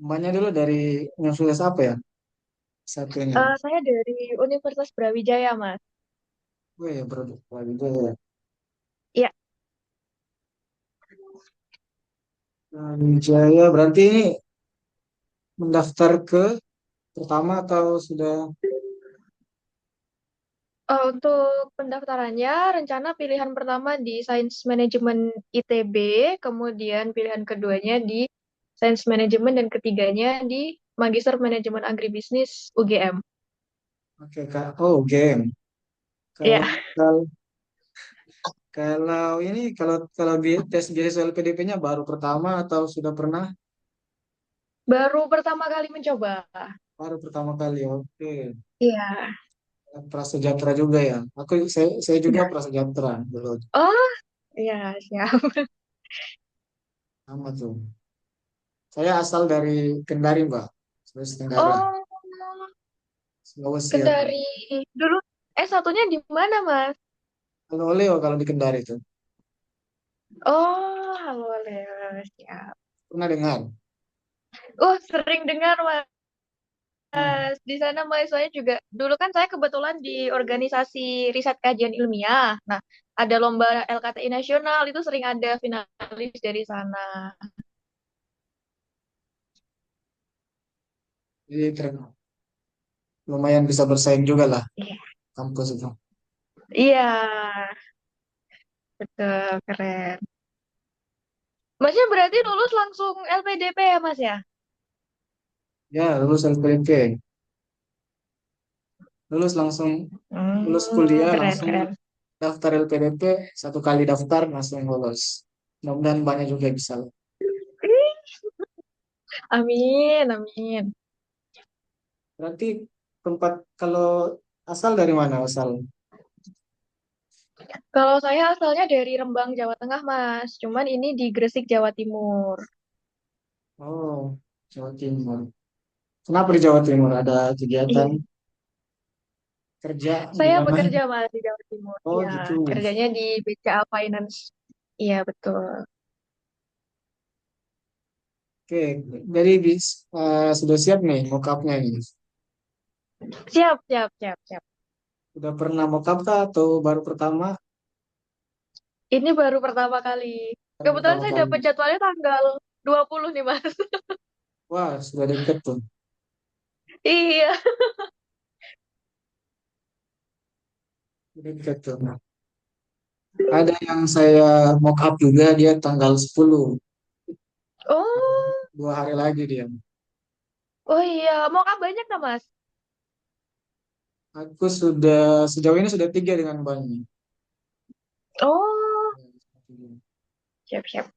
Mbaknya dulu dari Universitas apa ya? Satunya. Saya dari Universitas Brawijaya, Mas. Oh ya, produk juga ya. Iya. Jaya berarti ini mendaftar ke pertama atau sudah? Untuk pendaftarannya, rencana pilihan pertama di Sains Manajemen ITB, kemudian pilihan keduanya di Sains Manajemen, dan ketiganya di Magister Manajemen Agribisnis UGM. Oke, Kak. Oh, game. Iya, Kalau kalau kalau ini kalau tes beasiswa LPDP-nya baru pertama atau sudah pernah? baru pertama kali mencoba. Baru pertama kali. Oke. Iya. Prasejahtera juga ya. Saya juga prasejahtera dulu. Oh, iya, siap. Sama tuh. Saya asal dari Kendari, Mbak. Sulawesi Tenggara. Oh, Sulawesi ya. Kendari. Dulu S1-nya di mana, Mas? Kalau Oleo kalau di Kendari itu. Oh, halo Leo, siap. Pernah dengar? Sering dengar, Mas. Hmm. Di sana mahasiswanya juga, dulu kan saya kebetulan di organisasi riset kajian ilmiah. Nah, ada lomba LKTI nasional, itu sering ada finalis dari sana. Jadi lumayan bisa bersaing juga lah Iya. kampus itu. Iya, betul, keren. Masnya berarti lulus langsung LPDP ya, Mas ya? Ya, lulus LPDP. Lulus langsung lulus kuliah Keren, langsung keren. daftar LPDP, satu kali daftar langsung lulus. Mudah-mudahan banyak juga bisa. Amin, amin. Berarti tempat kalau asal dari mana asal? Kalau saya asalnya dari Rembang, Jawa Tengah, Mas. Cuman ini di Gresik, Jawa Timur. Oh, Jawa Timur. Kenapa di Jawa Timur? Ada kegiatan Iya. kerja Saya gimana? bekerja Mas di Jawa Timur. Oh Iya, gitu. kerjanya di BCA Finance. Iya, betul. Oke, jadi sudah siap nih mockupnya ini. Siap, siap, siap, siap. Sudah pernah mockup kah atau baru pertama? Ini baru pertama kali. Baru Kebetulan pertama saya kali. dapat jadwalnya tanggal 20 nih, Mas. Wah, sudah deket tuh. Iya. Sudah deket tuh. Nah, ada yang saya mock up juga dia tanggal 10. Oh, 2 hari lagi dia. oh iya. Mau kan banyak nggak, Mas? Aku sudah sejauh ini sudah 3 dengan banyak. Oh, siap, siap.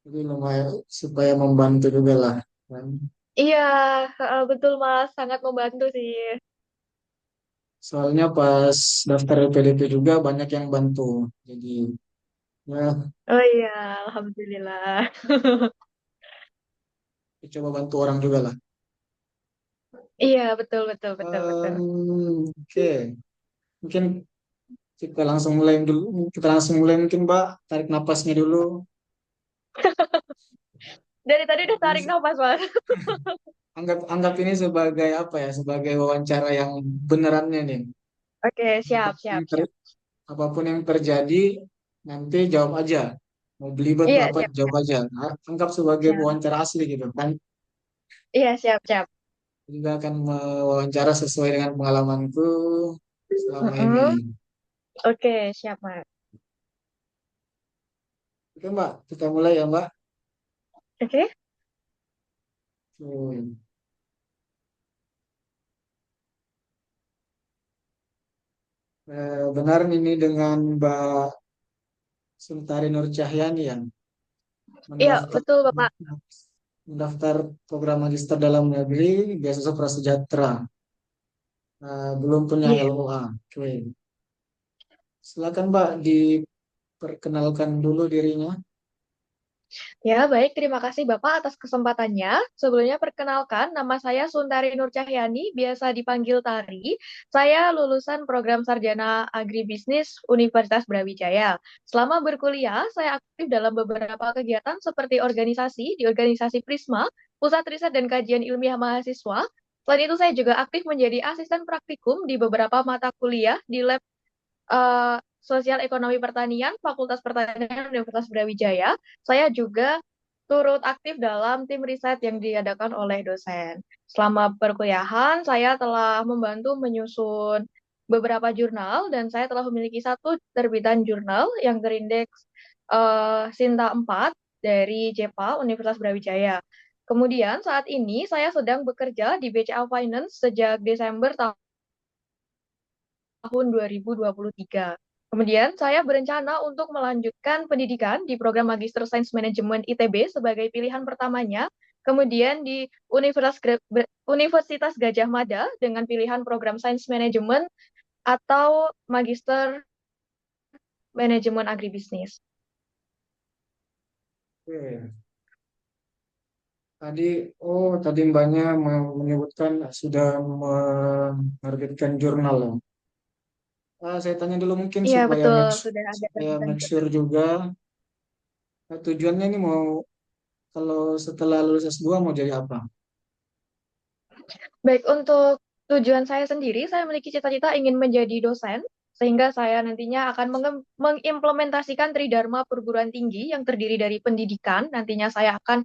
Jadi lumayan supaya membantu juga lah. Kan. Iya, betul, Mas. Sangat membantu sih. Soalnya pas daftar LPDP juga banyak yang bantu. Jadi ya Oh iya, Alhamdulillah. coba bantu orang juga lah. Iya, betul, betul, betul, betul. Oke, mungkin kita langsung mulai mungkin Mbak, tarik napasnya dulu. Dari tadi udah tarik Ini nafas, Mas. anggap anggap ini sebagai apa ya? Sebagai wawancara yang benerannya nih. Oke, siap, Apapun siap, yang, siap. apapun yang terjadi nanti jawab aja. Mau belibet Iya, apa siap, jawab siap, aja. Anggap sebagai siap. wawancara asli gitu kan. Iya, siap, siap. Juga akan mewawancara sesuai dengan pengalamanku selama ini. Mm-mm. Oke, siap, Mas. Oke Mbak, kita mulai ya Mbak. Oke. Hmm. Benar ini dengan Mbak Suntari Nur Cahyani yang Iya, mendaftar betul, Bapak. mendaftar program magister dalam negeri beasiswa prasejahtera. Belum punya Iya. LOA. Oke. Silakan Mbak diperkenalkan dulu dirinya. Ya, baik. Terima kasih Bapak atas kesempatannya. Sebelumnya perkenalkan, nama saya Suntari Nur Cahyani, biasa dipanggil Tari. Saya lulusan program Sarjana Agribisnis Universitas Brawijaya. Selama berkuliah, saya aktif dalam beberapa kegiatan seperti organisasi di organisasi Prisma, Pusat Riset dan Kajian Ilmiah Mahasiswa. Selain itu, saya juga aktif menjadi asisten praktikum di beberapa mata kuliah di lab Sosial Ekonomi Pertanian, Fakultas Pertanian Universitas Brawijaya. Saya juga turut aktif dalam tim riset yang diadakan oleh dosen. Selama perkuliahan, saya telah membantu menyusun beberapa jurnal dan saya telah memiliki satu terbitan jurnal yang terindeks Sinta 4 dari JEPA Universitas Brawijaya. Kemudian saat ini saya sedang bekerja di BCA Finance sejak Desember tahun 2023. Kemudian saya berencana untuk melanjutkan pendidikan di program Magister Sains Manajemen ITB sebagai pilihan pertamanya, kemudian di Universitas Gajah Mada dengan pilihan program Sains Manajemen atau Magister Manajemen Agribisnis. Oke. Tadi, tadi Mbaknya menyebutkan sudah menerbitkan jurnal ya. Saya tanya dulu mungkin Iya, betul, sudah ada supaya terbitan make sure jurnal. juga tujuannya ini mau kalau setelah lulus S2 mau jadi apa? Baik, untuk tujuan saya sendiri, saya memiliki cita-cita ingin menjadi dosen, sehingga saya nantinya akan mengimplementasikan Tridharma perguruan tinggi yang terdiri dari pendidikan. Nantinya saya akan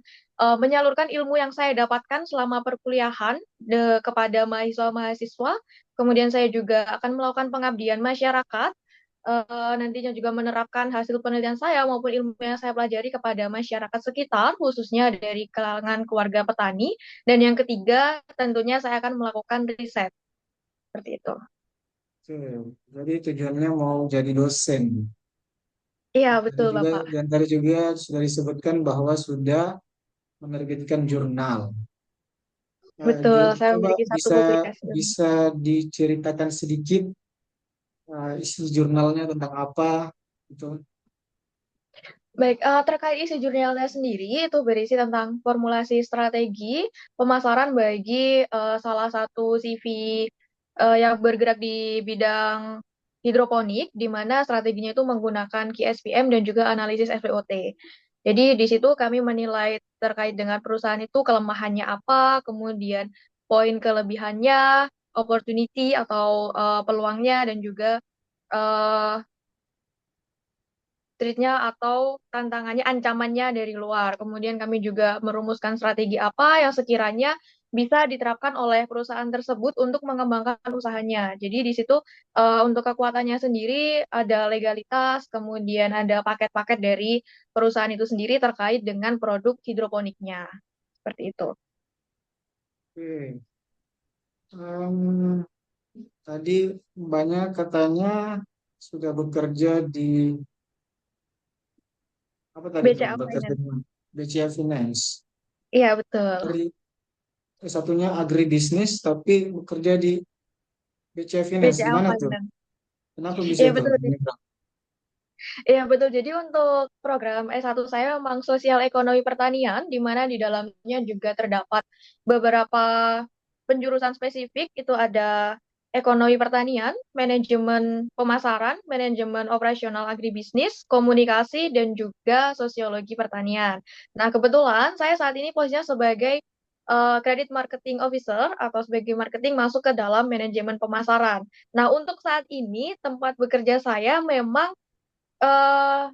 menyalurkan ilmu yang saya dapatkan selama perkuliahan kepada mahasiswa-mahasiswa. Kemudian saya juga akan melakukan pengabdian masyarakat, nantinya juga menerapkan hasil penelitian saya maupun ilmu yang saya pelajari kepada masyarakat sekitar, khususnya dari kalangan keluarga petani. Dan yang ketiga, tentunya saya akan melakukan riset seperti itu. Oke, jadi tujuannya mau jadi dosen. Iya, betul, Bapak. Dan tadi juga sudah disebutkan bahwa sudah menerbitkan jurnal. Betul, saya Coba memiliki satu bisa publikasi. bisa diceritakan sedikit isi jurnalnya tentang apa itu. Baik, terkait isi jurnalnya sendiri, itu berisi tentang formulasi strategi pemasaran bagi salah satu CV yang bergerak di bidang hidroponik, di mana strateginya itu menggunakan QSPM dan juga analisis SWOT. Jadi di situ kami menilai terkait dengan perusahaan itu kelemahannya apa, kemudian poin kelebihannya, opportunity atau peluangnya, dan juga eh, treatnya atau tantangannya, ancamannya dari luar. Kemudian kami juga merumuskan strategi apa yang sekiranya bisa diterapkan oleh perusahaan tersebut untuk mengembangkan usahanya. Jadi di situ untuk kekuatannya sendiri ada legalitas, kemudian ada paket-paket dari perusahaan itu sendiri terkait dengan produk hidroponiknya. Seperti itu. Oke. Em, Tadi banyak katanya sudah bekerja di apa tadi itu BCA bekerja Finance. di BCA Finance. Iya, betul. Dari satunya agribisnis tapi bekerja di BCA Finance. BCA Gimana tuh? Finance. Kenapa bisa Iya, itu? betul. Iya, betul. Jadi untuk program S1 saya memang sosial ekonomi pertanian, di mana di dalamnya juga terdapat beberapa penjurusan spesifik. Itu ada ekonomi pertanian, manajemen pemasaran, manajemen operasional agribisnis, komunikasi, dan juga sosiologi pertanian. Nah, kebetulan saya saat ini posisinya sebagai credit marketing officer atau sebagai marketing masuk ke dalam manajemen pemasaran. Nah, untuk saat ini tempat bekerja saya memang eh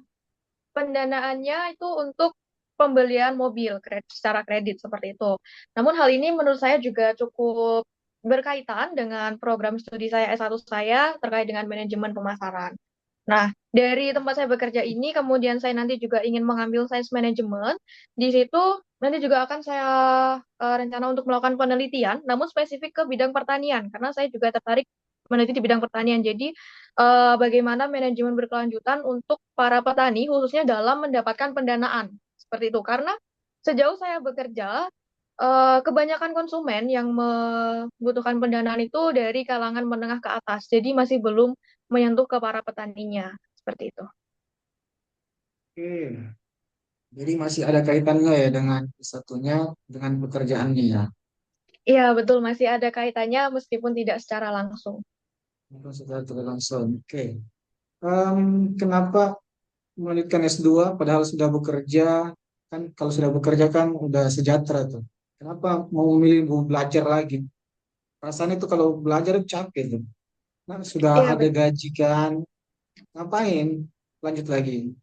pendanaannya itu untuk pembelian mobil secara kredit seperti itu. Namun hal ini menurut saya juga cukup berkaitan dengan program studi saya S1 saya terkait dengan manajemen pemasaran. Nah, dari tempat saya bekerja ini, kemudian saya nanti juga ingin mengambil sains manajemen. Di situ nanti juga akan saya rencana untuk melakukan penelitian, namun spesifik ke bidang pertanian, karena saya juga tertarik meneliti di bidang pertanian. Jadi, bagaimana manajemen berkelanjutan untuk para petani, khususnya dalam mendapatkan pendanaan. Seperti itu. Karena sejauh saya bekerja, kebanyakan konsumen yang membutuhkan pendanaan itu dari kalangan menengah ke atas. Jadi masih belum menyentuh ke para petaninya. Seperti itu. Oke. Jadi masih ada kaitannya ya dengan satunya dengan pekerjaannya ya. Iya, betul masih ada kaitannya meskipun tidak secara langsung. Bukan secara tidak langsung. Oke. Em, Kenapa melanjutkan S2 padahal sudah bekerja? Kan kalau sudah bekerja kan udah sejahtera tuh. Kenapa mau memilih mau belajar lagi? Rasanya itu kalau belajar itu capek tuh. Nah, sudah Iya, ada gaji kan. Ngapain? Lanjut lagi.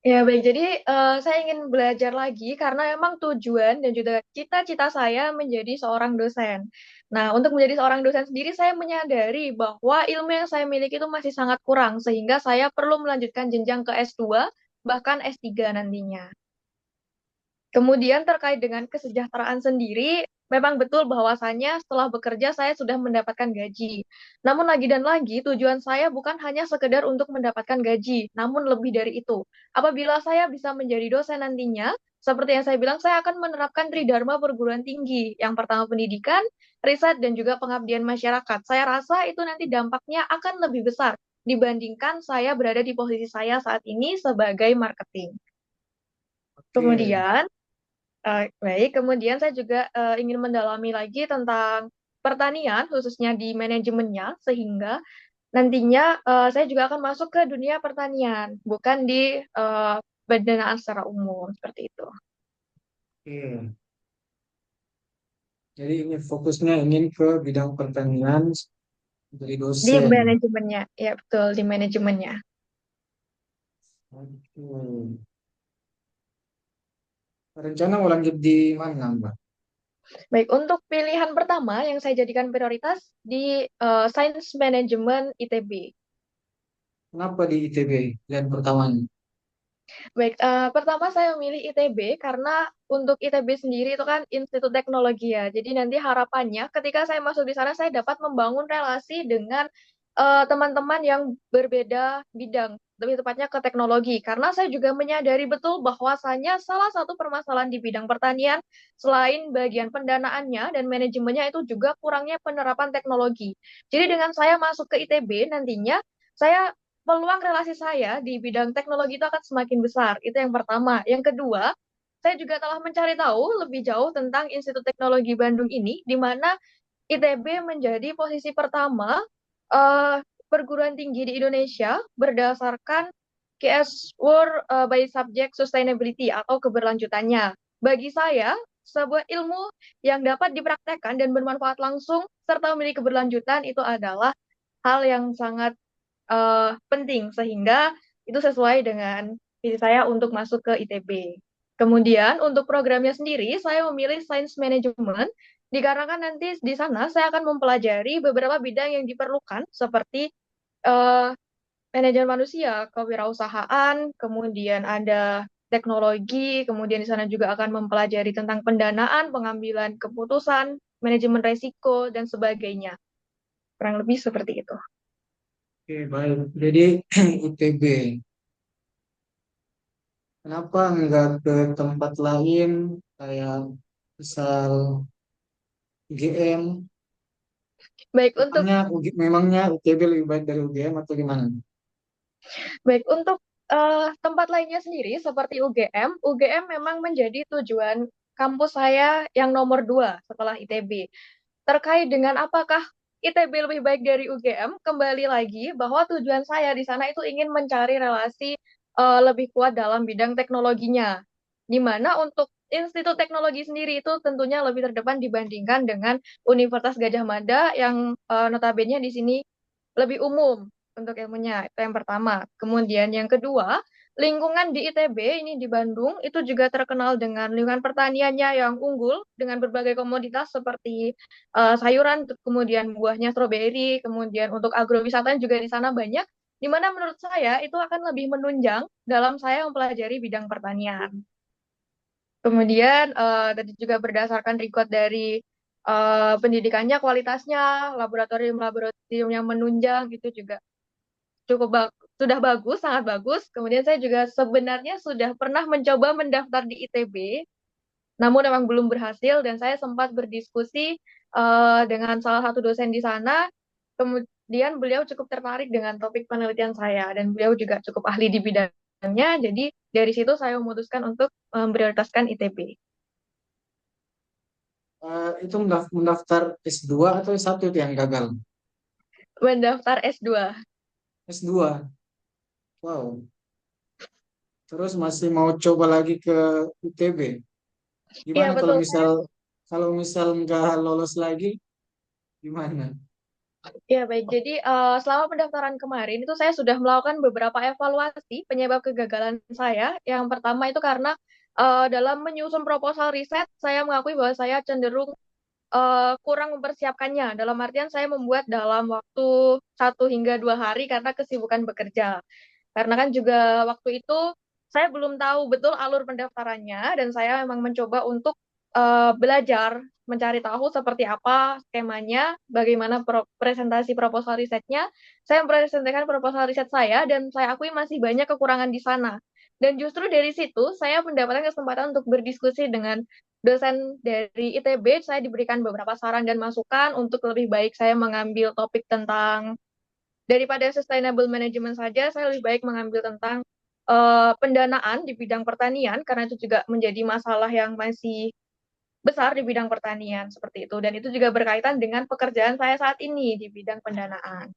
ya, baik. Jadi, saya ingin belajar lagi karena memang tujuan dan juga cita-cita saya menjadi seorang dosen. Nah, untuk menjadi seorang dosen sendiri, saya menyadari bahwa ilmu yang saya miliki itu masih sangat kurang, sehingga saya perlu melanjutkan jenjang ke S2, bahkan S3 nantinya. Kemudian terkait dengan kesejahteraan sendiri, memang betul bahwasannya setelah bekerja saya sudah mendapatkan gaji. Namun lagi dan lagi, tujuan saya bukan hanya sekedar untuk mendapatkan gaji, namun lebih dari itu. Apabila saya bisa menjadi dosen nantinya, seperti yang saya bilang, saya akan menerapkan Tridharma perguruan tinggi. Yang pertama pendidikan, riset, dan juga pengabdian masyarakat. Saya rasa itu nanti dampaknya akan lebih besar dibandingkan saya berada di posisi saya saat ini sebagai marketing. Oke. Kemudian, baik, kemudian saya juga ingin mendalami lagi tentang pertanian, khususnya di manajemennya, sehingga nantinya saya juga akan masuk ke dunia pertanian, bukan di pendanaan secara umum, seperti itu. Oke. Jadi ini fokusnya ingin ke bidang pertanian dari Di dosen. manajemennya, ya betul, di manajemennya. Oke. Rencana mau lanjut di mana, Mbak? Baik, untuk pilihan pertama yang saya jadikan prioritas di Sains Manajemen ITB. Kenapa di ITB pilihan pertamanya? Baik, pertama saya memilih ITB karena untuk ITB sendiri itu kan Institut Teknologi ya. Jadi nanti harapannya ketika saya masuk di sana saya dapat membangun relasi dengan teman-teman yang berbeda bidang, lebih tepatnya ke teknologi. Karena saya juga menyadari betul bahwasanya salah satu permasalahan di bidang pertanian selain bagian pendanaannya dan manajemennya itu juga kurangnya penerapan teknologi. Jadi dengan saya masuk ke ITB nantinya saya peluang relasi saya di bidang teknologi itu akan semakin besar. Itu yang pertama. Yang kedua, saya juga telah mencari tahu lebih jauh tentang Institut Teknologi Bandung ini, di mana ITB menjadi posisi pertama perguruan tinggi di Indonesia berdasarkan KS World by Subject Sustainability atau keberlanjutannya. Bagi saya, sebuah ilmu yang dapat dipraktekkan dan bermanfaat langsung serta memiliki keberlanjutan itu adalah hal yang sangat penting sehingga itu sesuai dengan visi saya untuk masuk ke ITB. Kemudian untuk programnya sendiri saya memilih Science Management dikarenakan nanti di sana saya akan mempelajari beberapa bidang yang diperlukan seperti eh, manajemen manusia, kewirausahaan, kemudian ada teknologi, kemudian di sana juga akan mempelajari tentang pendanaan, pengambilan keputusan, manajemen resiko dan sebagainya. Kurang lebih seperti itu. Oke, baik. Jadi ITB. Kenapa nggak ke tempat lain kayak misal UGM? Baik untuk Memangnya ITB lebih baik dari UGM atau gimana? Baik, untuk tempat lainnya sendiri seperti UGM, UGM memang menjadi tujuan kampus saya yang nomor dua setelah ITB. Terkait dengan apakah ITB lebih baik dari UGM, kembali lagi bahwa tujuan saya di sana itu ingin mencari relasi lebih kuat dalam bidang teknologinya. Di mana untuk Institut Teknologi sendiri itu tentunya lebih terdepan dibandingkan dengan Universitas Gajah Mada yang notabene di sini lebih umum untuk ilmunya. Itu yang pertama. Kemudian yang kedua, lingkungan di ITB ini di Bandung itu juga terkenal dengan lingkungan pertaniannya yang unggul dengan berbagai komoditas seperti sayuran, kemudian buahnya stroberi, kemudian untuk agrowisata juga di sana banyak, di mana menurut saya itu akan lebih menunjang dalam saya mempelajari bidang pertanian. Kemudian tadi juga berdasarkan record dari pendidikannya, kualitasnya, laboratorium-laboratorium yang menunjang itu juga sudah bagus, sangat bagus. Kemudian saya juga sebenarnya sudah pernah mencoba mendaftar di ITB, namun memang belum berhasil dan saya sempat berdiskusi dengan salah satu dosen di sana. Kemudian beliau cukup tertarik dengan topik penelitian saya dan beliau juga cukup ahli di bidangnya. Jadi Dari situ saya memutuskan untuk memprioritaskan ITB. Itu mendaftar S2 atau S1 itu yang gagal? Mendaftar S2. S2. Wow. Terus masih mau coba lagi ke UTB. Iya Gimana betul, kalau misal nggak lolos lagi, gimana? ya baik. Jadi selama pendaftaran kemarin itu saya sudah melakukan beberapa evaluasi penyebab kegagalan saya. Yang pertama itu karena dalam menyusun proposal riset, saya mengakui bahwa saya cenderung kurang mempersiapkannya. Dalam artian saya membuat dalam waktu 1 hingga 2 hari karena kesibukan bekerja. Karena kan juga waktu itu saya belum tahu betul alur pendaftarannya dan saya memang mencoba untuk belajar, mencari tahu seperti apa skemanya, bagaimana presentasi proposal risetnya. Saya mempresentasikan proposal riset saya dan saya akui masih banyak kekurangan di sana. Dan justru dari situ saya mendapatkan kesempatan untuk berdiskusi dengan dosen dari ITB. Saya diberikan beberapa saran dan masukan untuk lebih baik saya mengambil topik tentang daripada sustainable management saja, saya lebih baik mengambil tentang pendanaan di bidang pertanian karena itu juga menjadi masalah yang masih besar di bidang pertanian seperti itu dan itu juga berkaitan dengan pekerjaan saya saat ini di bidang pendanaan.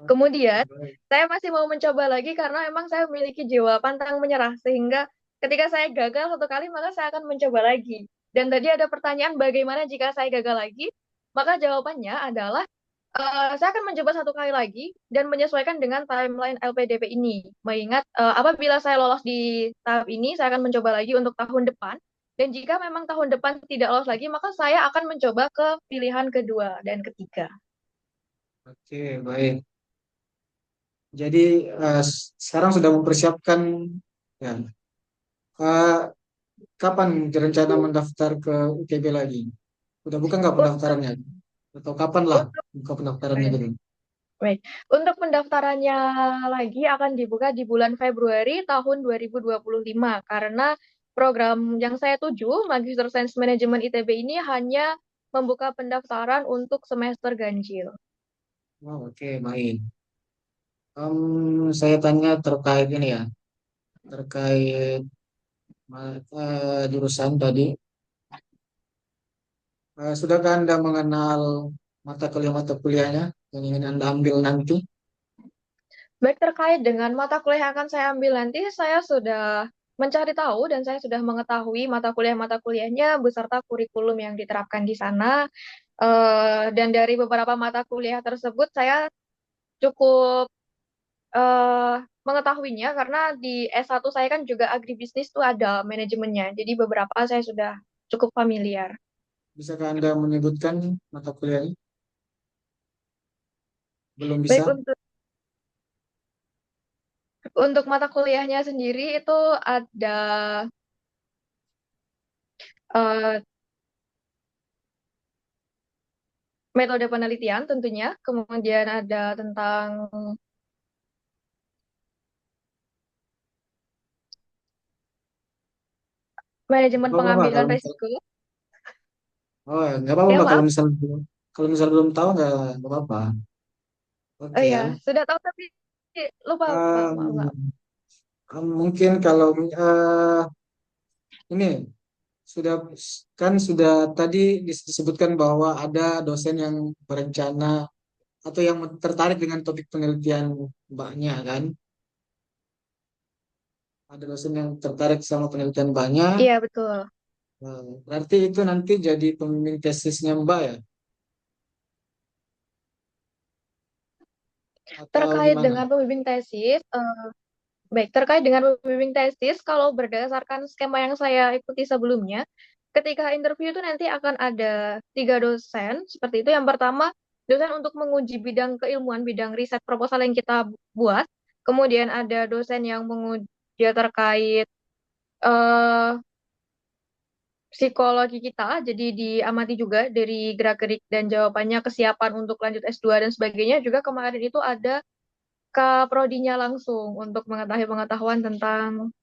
Kemudian Baik. saya masih mau mencoba lagi karena memang saya memiliki jiwa pantang menyerah sehingga ketika saya gagal 1 kali maka saya akan mencoba lagi. Dan tadi ada pertanyaan bagaimana jika saya gagal lagi? Maka jawabannya adalah saya akan mencoba 1 kali lagi dan menyesuaikan dengan timeline LPDP ini. Mengingat apabila saya lolos di tahap ini, saya akan mencoba lagi untuk tahun depan. Dan jika memang tahun depan tidak lolos lagi, maka saya akan mencoba ke pilihan kedua dan ketiga. Oke, baik. Jadi sekarang sudah mempersiapkan ya. Eh, Kapan rencana mendaftar ke UTB lagi? Udah buka nggak Untuk, pendaftarannya? Atau kapan lah untuk, buka pendaftarannya gitu? baik. Untuk pendaftarannya lagi akan dibuka di bulan Februari tahun 2025 karena program yang saya tuju, Magister Sains Manajemen ITB ini hanya membuka pendaftaran untuk semester ganjil. Oh, oke, baik. Saya tanya terkait ini ya, terkait jurusan tadi. Sudahkah Anda mengenal mata kuliahnya yang ingin Anda ambil nanti? Baik terkait dengan mata kuliah yang akan saya ambil nanti, saya sudah mencari tahu dan saya sudah mengetahui mata kuliahnya beserta kurikulum yang diterapkan di sana. Dan dari beberapa mata kuliah tersebut, saya cukup eh, mengetahuinya karena di S1 saya kan juga agribisnis tuh ada manajemennya. Jadi beberapa saya sudah cukup familiar. Bisakah Anda menyebutkan mata kuliahnya? Belum Baik bisa? untuk mata kuliahnya sendiri itu ada eh, metode penelitian tentunya, kemudian ada tentang Nggak manajemen apa-apa pengambilan risiko. oh, nggak apa-apa Ya Mbak, maaf, kalau misal belum tahu nggak apa-apa. oh Oke ya ya. sudah tahu tapi lupa Pak, maaf, maaf. Em, Mungkin kalau ini sudah sudah tadi disebutkan bahwa ada dosen yang berencana atau yang tertarik dengan topik penelitian Mbaknya kan. Ada dosen yang tertarik sama penelitian Mbaknya. Iya betul. Berarti itu nanti jadi pembimbing tesisnya Mbak ya? Atau Terkait gimana? dengan pembimbing tesis, baik terkait dengan pembimbing tesis, kalau berdasarkan skema yang saya ikuti sebelumnya, ketika interview itu nanti akan ada 3 dosen seperti itu. Yang pertama dosen untuk menguji bidang keilmuan, bidang riset proposal yang kita buat. Kemudian ada dosen yang menguji terkait eh, psikologi kita, jadi diamati juga dari gerak-gerik dan jawabannya, kesiapan untuk lanjut S2 dan sebagainya. Juga kemarin itu ada Prodinya langsung untuk mengetahui pengetahuan tentang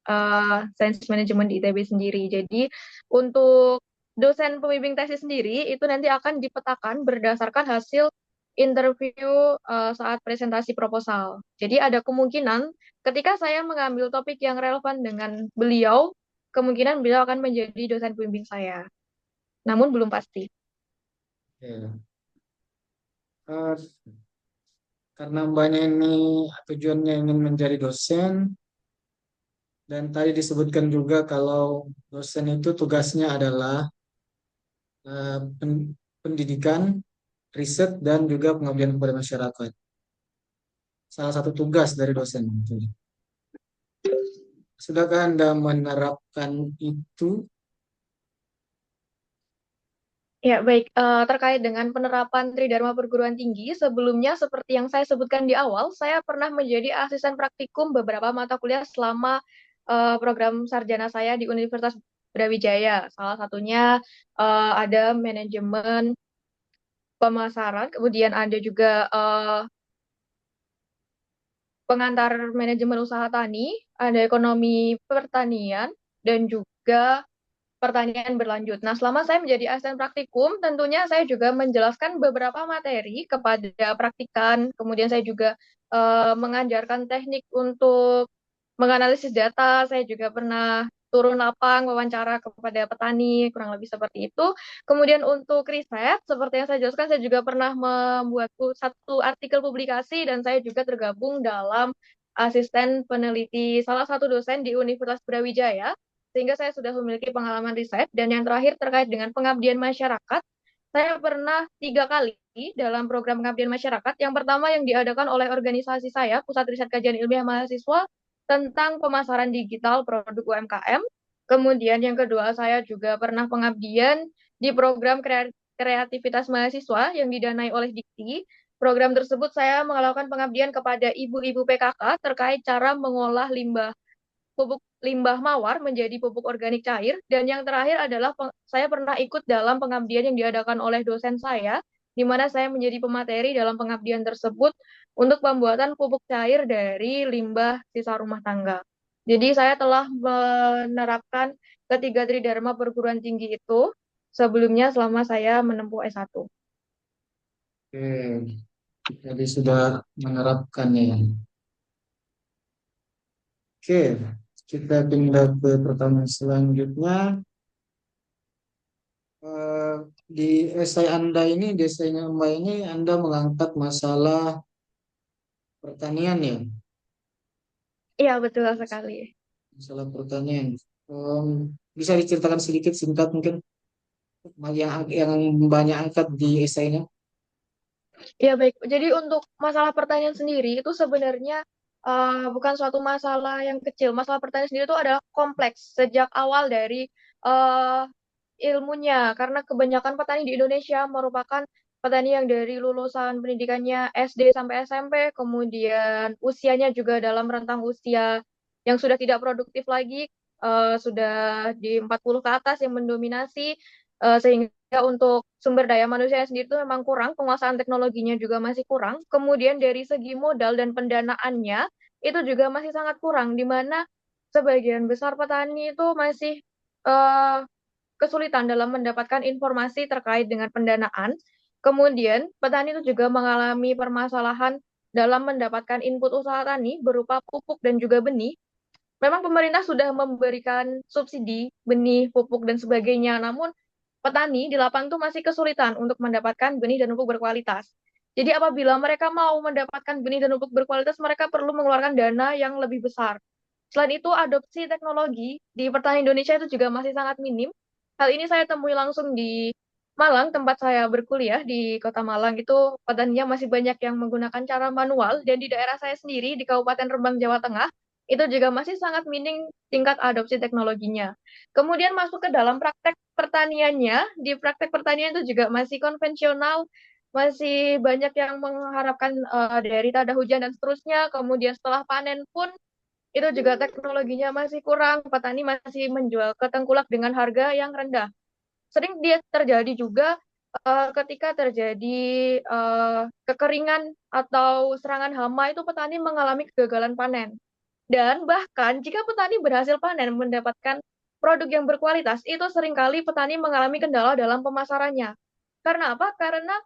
sains manajemen di ITB sendiri. Jadi untuk dosen pembimbing tesis sendiri itu nanti akan dipetakan berdasarkan hasil interview saat presentasi proposal. Jadi ada kemungkinan ketika saya mengambil topik yang relevan dengan beliau, kemungkinan beliau akan menjadi dosen pembimbing saya. Namun belum pasti. Oke. Eh, karena Mbaknya ini tujuannya ingin menjadi dosen, dan tadi disebutkan juga kalau dosen itu tugasnya adalah pendidikan, riset, dan juga pengabdian kepada masyarakat. Salah satu tugas dari dosen. Sudahkah Anda menerapkan itu? Ya, baik. Terkait dengan penerapan Tridharma Perguruan Tinggi, sebelumnya seperti yang saya sebutkan di awal, saya pernah menjadi asisten praktikum beberapa mata kuliah selama program sarjana saya di Universitas Brawijaya. Salah satunya ada manajemen pemasaran, kemudian ada juga pengantar manajemen usaha tani, ada ekonomi pertanian, dan juga pertanian berlanjut. Nah, selama saya menjadi asisten praktikum, tentunya saya juga menjelaskan beberapa materi kepada praktikan. Kemudian saya juga mengajarkan teknik untuk menganalisis data. Saya juga pernah turun lapang wawancara kepada petani, kurang lebih seperti itu. Kemudian untuk riset, seperti yang saya jelaskan, saya juga pernah membuat satu artikel publikasi dan saya juga tergabung dalam asisten peneliti salah satu dosen di Universitas Brawijaya sehingga saya sudah memiliki pengalaman riset. Dan yang terakhir terkait dengan pengabdian masyarakat, saya pernah 3 kali dalam program pengabdian masyarakat. Yang pertama yang diadakan oleh organisasi saya, Pusat Riset Kajian Ilmiah Mahasiswa, tentang pemasaran digital produk UMKM. Kemudian yang kedua, saya juga pernah pengabdian di program kreativitas mahasiswa yang didanai oleh Dikti. Program tersebut saya melakukan pengabdian kepada ibu-ibu PKK terkait cara mengolah pupuk limbah mawar menjadi pupuk organik cair. Dan yang terakhir adalah saya pernah ikut dalam pengabdian yang diadakan oleh dosen saya, di mana saya menjadi pemateri dalam pengabdian tersebut untuk pembuatan pupuk cair dari limbah sisa rumah tangga. Jadi saya telah menerapkan ketiga tridharma perguruan tinggi itu sebelumnya selama saya menempuh S1. Oke, jadi sudah menerapkannya ya. Oke, kita pindah ke pertanyaan selanjutnya. Eh, di esai Anda ini, di esainya Mbak ini, Anda mengangkat masalah pertanian ya, Iya, betul sekali. masalah pertanian. Em, bisa diceritakan sedikit singkat mungkin yang banyak angkat di esainya? Ya baik, jadi untuk masalah pertanian sendiri itu sebenarnya bukan suatu masalah yang kecil. Masalah pertanian sendiri itu adalah kompleks sejak awal dari eh, ilmunya, karena kebanyakan petani di Indonesia merupakan petani yang dari lulusan pendidikannya SD sampai SMP, kemudian usianya juga dalam rentang usia yang sudah tidak produktif lagi, sudah di 40 ke atas yang mendominasi, sehingga untuk sumber daya manusia sendiri itu memang kurang, penguasaan teknologinya juga masih kurang, kemudian dari segi modal dan pendanaannya itu juga masih sangat kurang, di mana sebagian besar petani itu masih eh, kesulitan dalam mendapatkan informasi terkait dengan pendanaan. Kemudian, petani itu juga mengalami permasalahan dalam mendapatkan input usaha tani berupa pupuk dan juga benih. Memang pemerintah sudah memberikan subsidi benih, pupuk, dan sebagainya, namun petani di lapangan itu masih kesulitan untuk mendapatkan benih dan pupuk berkualitas. Jadi apabila mereka mau mendapatkan benih dan pupuk berkualitas, mereka perlu mengeluarkan dana yang lebih besar. Selain itu, adopsi teknologi di pertanian Indonesia itu juga masih sangat minim. Hal ini saya temui langsung di Malang, tempat saya berkuliah di Kota Malang. Itu petaninya masih banyak yang menggunakan cara manual, dan di daerah saya sendiri, di Kabupaten Rembang, Jawa Tengah, itu juga masih sangat minim tingkat adopsi teknologinya. Kemudian masuk ke dalam praktek pertaniannya, di praktek pertanian itu juga masih konvensional, masih banyak yang mengharapkan dari tada hujan dan seterusnya. Kemudian setelah panen pun itu juga teknologinya masih kurang, petani masih menjual ke tengkulak dengan harga yang rendah. Sering dia terjadi juga ketika terjadi kekeringan atau serangan hama itu petani mengalami kegagalan panen. Dan bahkan jika petani berhasil panen mendapatkan produk yang berkualitas, itu seringkali petani mengalami kendala dalam pemasarannya. Karena apa? Karena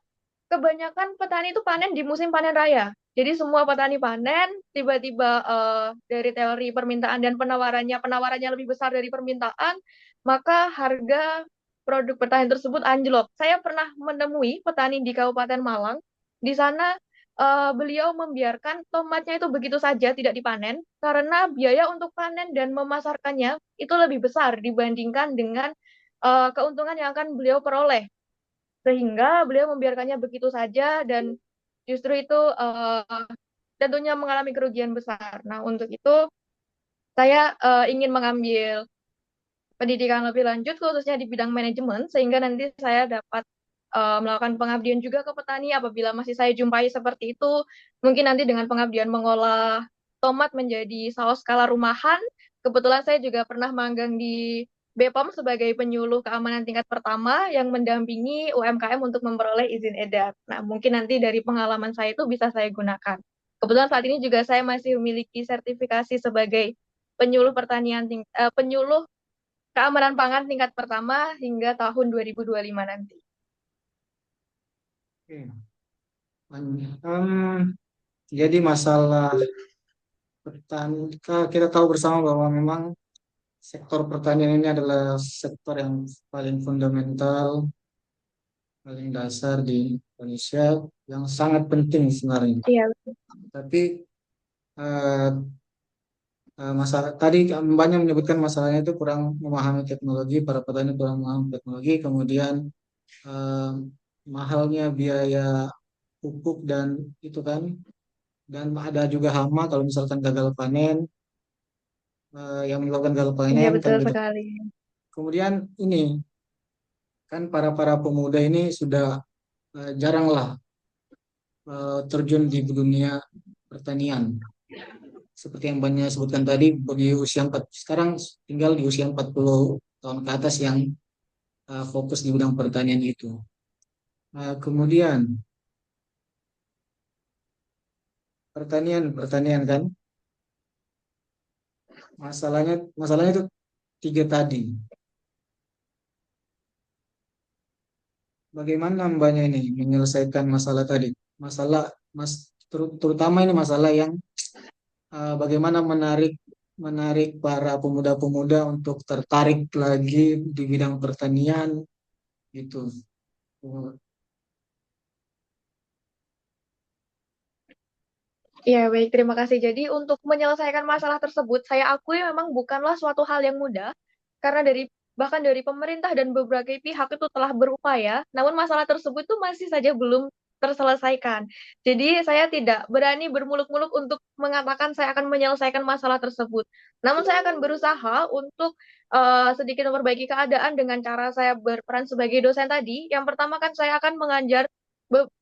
kebanyakan petani itu panen di musim panen raya. Jadi semua petani panen, tiba-tiba dari teori permintaan dan penawarannya lebih besar dari permintaan, maka harga produk pertanian tersebut anjlok. Saya pernah menemui petani di Kabupaten Malang, di sana beliau membiarkan tomatnya itu begitu saja tidak dipanen karena biaya untuk panen dan memasarkannya itu lebih besar dibandingkan dengan keuntungan yang akan beliau peroleh, sehingga beliau membiarkannya begitu saja dan justru itu tentunya mengalami kerugian besar. Nah, untuk itu saya ingin mengambil pendidikan lebih lanjut khususnya di bidang manajemen sehingga nanti saya dapat melakukan pengabdian juga ke petani apabila masih saya jumpai seperti itu. Mungkin nanti dengan pengabdian mengolah tomat menjadi saus skala rumahan. Kebetulan saya juga pernah magang di BPOM sebagai penyuluh keamanan tingkat pertama yang mendampingi UMKM untuk memperoleh izin edar. Nah, mungkin nanti dari pengalaman saya itu bisa saya gunakan. Kebetulan saat ini juga saya masih memiliki sertifikasi sebagai penyuluh keamanan pangan tingkat pertama hingga tahun 2025 nanti. Oke. Jadi masalah petani, kita tahu bersama bahwa memang sektor pertanian ini adalah sektor yang paling fundamental, paling dasar di Indonesia, yang sangat penting sebenarnya. Iya, Tapi eh, masalah tadi banyak menyebutkan masalahnya itu kurang memahami teknologi, para petani kurang memahami teknologi, kemudian eh, mahalnya biaya pupuk dan itu kan, dan ada juga hama kalau misalkan gagal panen, yang menyebabkan gagal iya panen kan betul gitu. sekali. Kemudian ini kan para pemuda ini sudah jarang lah terjun di dunia pertanian. Seperti yang banyak sebutkan tadi, bagi usia 4, sekarang tinggal di usia 40 tahun ke atas yang fokus di bidang pertanian itu. Kemudian pertanian kan, masalahnya itu tiga tadi. Bagaimana mbaknya ini menyelesaikan masalah tadi? Masalah terutama ini masalah yang bagaimana menarik menarik para pemuda-pemuda untuk tertarik lagi di bidang pertanian gitu. Iya, baik, terima kasih. Jadi untuk menyelesaikan masalah tersebut, saya akui memang bukanlah suatu hal yang mudah, karena bahkan dari pemerintah dan beberapa pihak itu telah berupaya, namun masalah tersebut itu masih saja belum terselesaikan. Jadi saya tidak berani bermuluk-muluk untuk mengatakan saya akan menyelesaikan masalah tersebut. Namun saya akan berusaha untuk sedikit memperbaiki keadaan dengan cara saya berperan sebagai dosen tadi. Yang pertama kan saya akan mengajar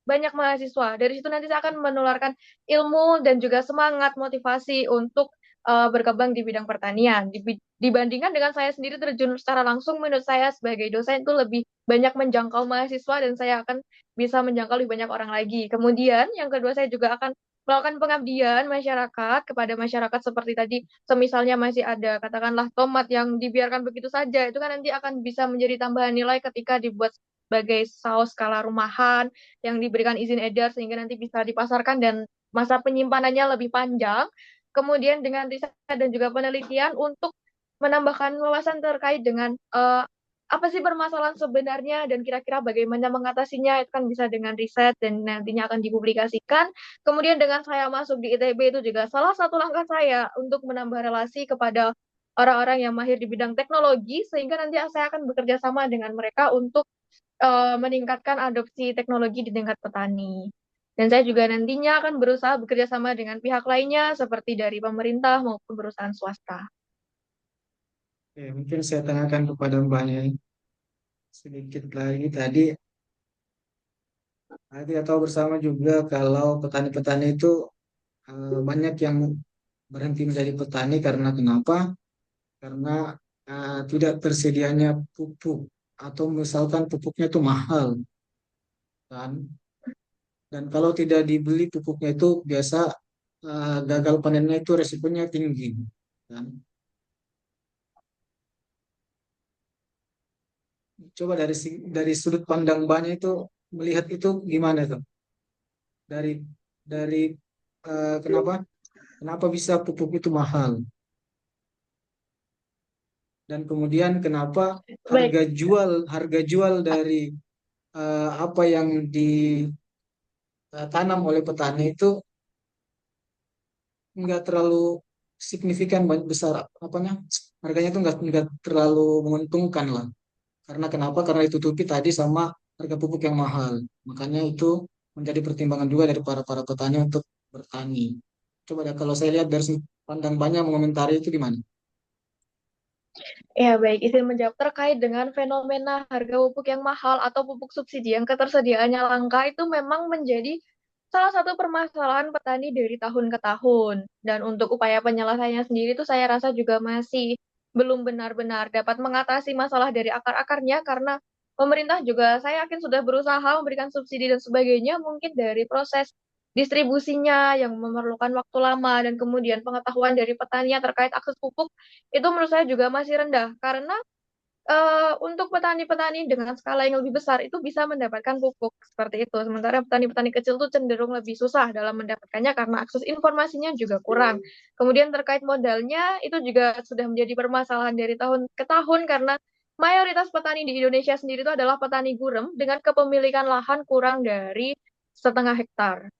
banyak mahasiswa. Dari situ nanti saya akan menularkan ilmu dan juga semangat motivasi untuk berkembang di bidang pertanian. Dibandingkan dengan saya sendiri terjun secara langsung, menurut saya sebagai dosen itu lebih banyak menjangkau mahasiswa dan saya akan bisa menjangkau lebih banyak orang lagi. Kemudian yang kedua saya juga akan melakukan pengabdian masyarakat kepada masyarakat seperti tadi, semisalnya masih ada katakanlah tomat yang dibiarkan begitu saja, itu kan nanti akan bisa menjadi tambahan nilai ketika dibuat sebagai saus skala rumahan yang diberikan izin edar sehingga nanti bisa dipasarkan dan masa penyimpanannya lebih panjang. Kemudian dengan riset dan juga penelitian untuk menambahkan wawasan terkait dengan apa sih permasalahan sebenarnya dan kira-kira bagaimana mengatasinya itu kan bisa dengan riset dan nantinya akan dipublikasikan. Kemudian dengan saya masuk di ITB itu juga salah satu langkah saya untuk menambah relasi kepada orang-orang yang mahir di bidang teknologi sehingga nanti saya akan bekerja sama dengan mereka untuk meningkatkan adopsi teknologi di tingkat petani. Dan saya juga nantinya akan berusaha bekerja sama dengan pihak lainnya seperti dari pemerintah maupun perusahaan swasta. Oke, mungkin saya tanyakan kepada mbaknya sedikit lagi tadi. Kita tahu bersama juga kalau petani-petani itu banyak yang berhenti menjadi petani karena kenapa? Karena tidak tersedianya pupuk atau misalkan pupuknya itu mahal kan. Dan kalau tidak dibeli pupuknya itu biasa gagal panennya itu resikonya tinggi kan. Coba dari sudut pandang banyak itu melihat itu gimana tuh? Dari dari kenapa kenapa bisa pupuk itu mahal? Dan kemudian kenapa Baik, harga jual dari apa yang ditanam oleh petani itu nggak terlalu signifikan besar apanya harganya itu nggak terlalu menguntungkan lah. Karena kenapa? Karena ditutupi tadi sama harga pupuk yang mahal. Makanya itu menjadi pertimbangan juga dari para petani untuk bertani. Coba deh kalau saya lihat dari sudut pandang banyak mengomentari itu gimana? ya baik. Izin menjawab terkait dengan fenomena harga pupuk yang mahal atau pupuk subsidi yang ketersediaannya langka itu memang menjadi salah satu permasalahan petani dari tahun ke tahun. Dan untuk upaya penyelesaiannya sendiri itu saya rasa juga masih belum benar-benar dapat mengatasi masalah dari akar-akarnya karena pemerintah juga saya yakin sudah berusaha memberikan subsidi dan sebagainya mungkin dari proses distribusinya yang memerlukan waktu lama dan kemudian pengetahuan dari petani terkait akses pupuk itu menurut saya juga masih rendah karena untuk petani-petani dengan skala yang lebih besar itu bisa mendapatkan pupuk seperti itu. Sementara petani-petani kecil itu cenderung lebih susah dalam mendapatkannya karena akses informasinya juga kurang. Kemudian terkait modalnya itu juga sudah menjadi permasalahan dari tahun ke tahun karena mayoritas petani di Indonesia sendiri itu adalah petani gurem dengan kepemilikan lahan kurang dari 1,5 hektar.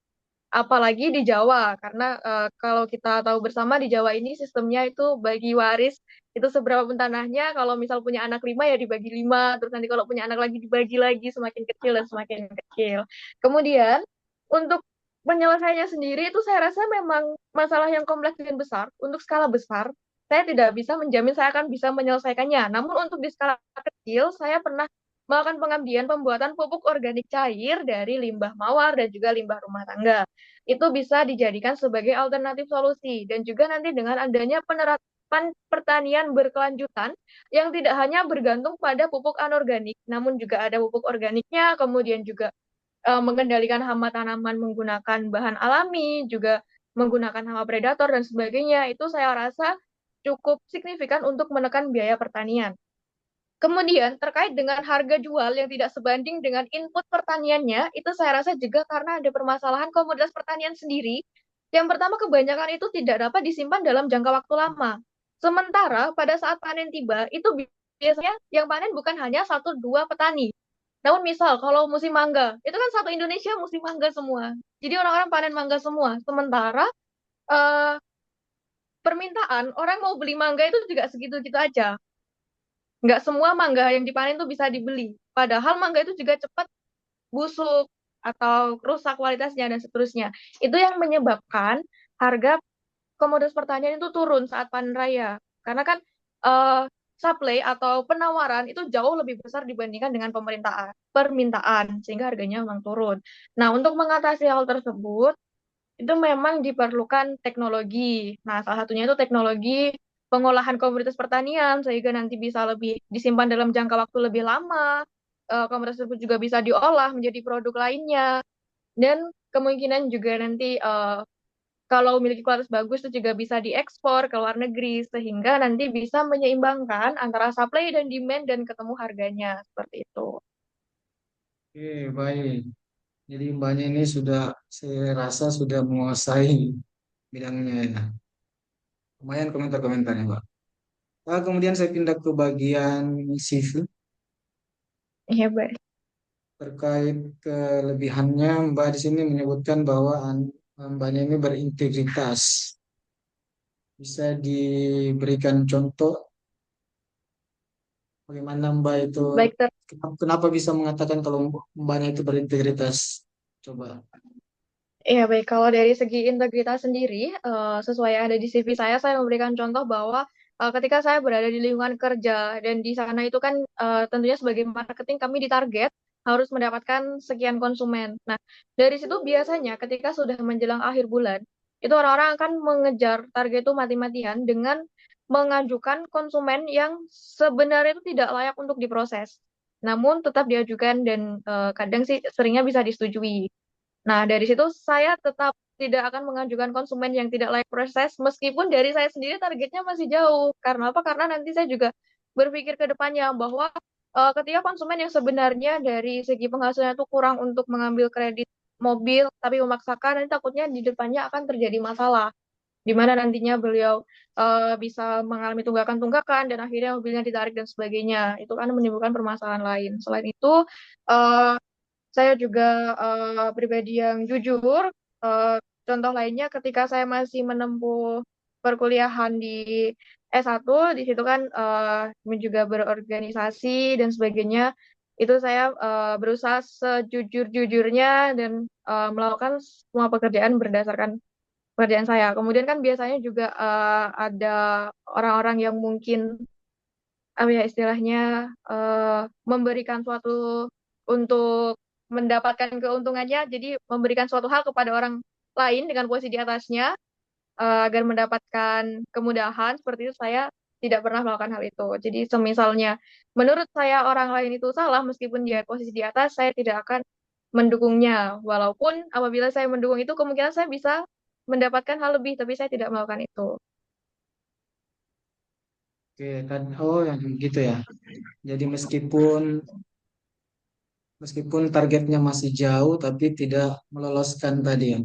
Apalagi di Jawa, karena kalau kita tahu bersama di Jawa ini sistemnya itu bagi waris, itu seberapa pun tanahnya, kalau misal punya anak 5 ya dibagi 5, terus nanti kalau punya anak lagi dibagi lagi semakin kecil dan semakin kecil. Kemudian untuk penyelesaiannya sendiri itu saya rasa memang masalah yang kompleks dan besar, untuk skala besar, saya tidak bisa menjamin saya akan bisa menyelesaikannya. Namun untuk di skala kecil, saya pernah melakukan pengabdian pembuatan pupuk organik cair dari limbah mawar dan juga limbah rumah tangga itu bisa dijadikan sebagai alternatif solusi. Dan juga nanti dengan adanya penerapan pertanian berkelanjutan yang tidak hanya bergantung pada pupuk anorganik, namun juga ada pupuk organiknya, kemudian juga mengendalikan hama tanaman menggunakan bahan alami, juga menggunakan hama predator dan sebagainya, itu saya rasa cukup signifikan untuk menekan biaya pertanian. Kemudian terkait dengan harga jual yang tidak sebanding dengan input pertaniannya, itu saya rasa juga karena ada permasalahan komoditas pertanian sendiri. Yang pertama, kebanyakan itu tidak dapat disimpan dalam jangka waktu lama. Sementara pada saat panen tiba, itu biasanya yang panen bukan hanya satu dua petani. Namun misal kalau musim mangga, itu kan satu Indonesia musim mangga semua. Jadi orang-orang panen mangga semua. Sementara eh, permintaan orang mau beli mangga itu juga segitu-gitu aja. Nggak semua mangga yang dipanen tuh bisa dibeli. Padahal mangga itu juga cepat busuk atau rusak kualitasnya dan seterusnya. Itu yang menyebabkan harga komoditas pertanian itu turun saat panen raya. Karena kan eh, supply atau penawaran itu jauh lebih besar dibandingkan dengan permintaan sehingga harganya memang turun. Nah, untuk mengatasi hal tersebut itu memang diperlukan teknologi. Nah, salah satunya itu teknologi pengolahan komoditas pertanian sehingga nanti bisa lebih disimpan dalam jangka waktu lebih lama. Komoditas tersebut juga bisa diolah menjadi produk lainnya dan kemungkinan juga nanti kalau memiliki kualitas bagus itu juga bisa diekspor ke luar negeri sehingga nanti bisa menyeimbangkan antara supply dan demand dan ketemu harganya seperti itu. Oke, baik. Jadi mbaknya ini sudah saya rasa sudah menguasai bidangnya ya. Lumayan komentar-komentarnya, Mbak. Kemudian saya pindah ke bagian CV Iya, Mbak. terkait kelebihannya. Mbak di sini menyebutkan bahwa mbaknya ini berintegritas. Bisa diberikan contoh bagaimana Mbak itu Baik, kenapa bisa mengatakan kalau mbaknya itu berintegritas? Coba. ya, baik. Kalau dari segi integritas sendiri, sesuai yang ada di CV saya memberikan contoh bahwa ketika saya berada di lingkungan kerja dan di sana itu kan tentunya sebagai marketing kami ditarget harus mendapatkan sekian konsumen. Nah, dari situ biasanya ketika sudah menjelang akhir bulan, itu orang-orang akan mengejar target itu mati-matian dengan mengajukan konsumen yang sebenarnya itu tidak layak untuk diproses. Namun tetap diajukan dan kadang sih seringnya bisa disetujui. Nah, dari situ saya tetap tidak akan mengajukan konsumen yang tidak layak proses, meskipun dari saya sendiri targetnya masih jauh. Karena apa? Karena nanti saya juga berpikir ke depannya bahwa ketika konsumen yang sebenarnya dari segi penghasilannya itu kurang untuk mengambil kredit mobil, tapi memaksakan, nanti takutnya di depannya akan terjadi masalah, di mana nantinya beliau bisa mengalami tunggakan-tunggakan dan akhirnya mobilnya ditarik dan sebagainya. Itu kan menimbulkan permasalahan lain. Selain itu, eh, saya juga pribadi yang jujur. Eh, contoh lainnya ketika saya masih menempuh perkuliahan di S1, di situ kan juga berorganisasi dan sebagainya. Itu saya berusaha sejujur-jujurnya dan melakukan semua pekerjaan berdasarkan pekerjaan saya. Kemudian kan biasanya juga ada orang-orang yang mungkin apa ya istilahnya memberikan suatu untuk mendapatkan keuntungannya, jadi memberikan suatu hal kepada orang lain dengan posisi di atasnya agar mendapatkan kemudahan seperti itu saya tidak pernah melakukan hal itu. Jadi semisalnya menurut saya orang lain itu salah meskipun dia posisi di atas, saya tidak akan mendukungnya. Walaupun apabila saya mendukung itu kemungkinan saya bisa mendapatkan hal lebih, tapi saya tidak melakukan itu. Oke, kan, oh yang gitu ya. Jadi meskipun meskipun targetnya masih jauh, tapi tidak meloloskan tadi ya.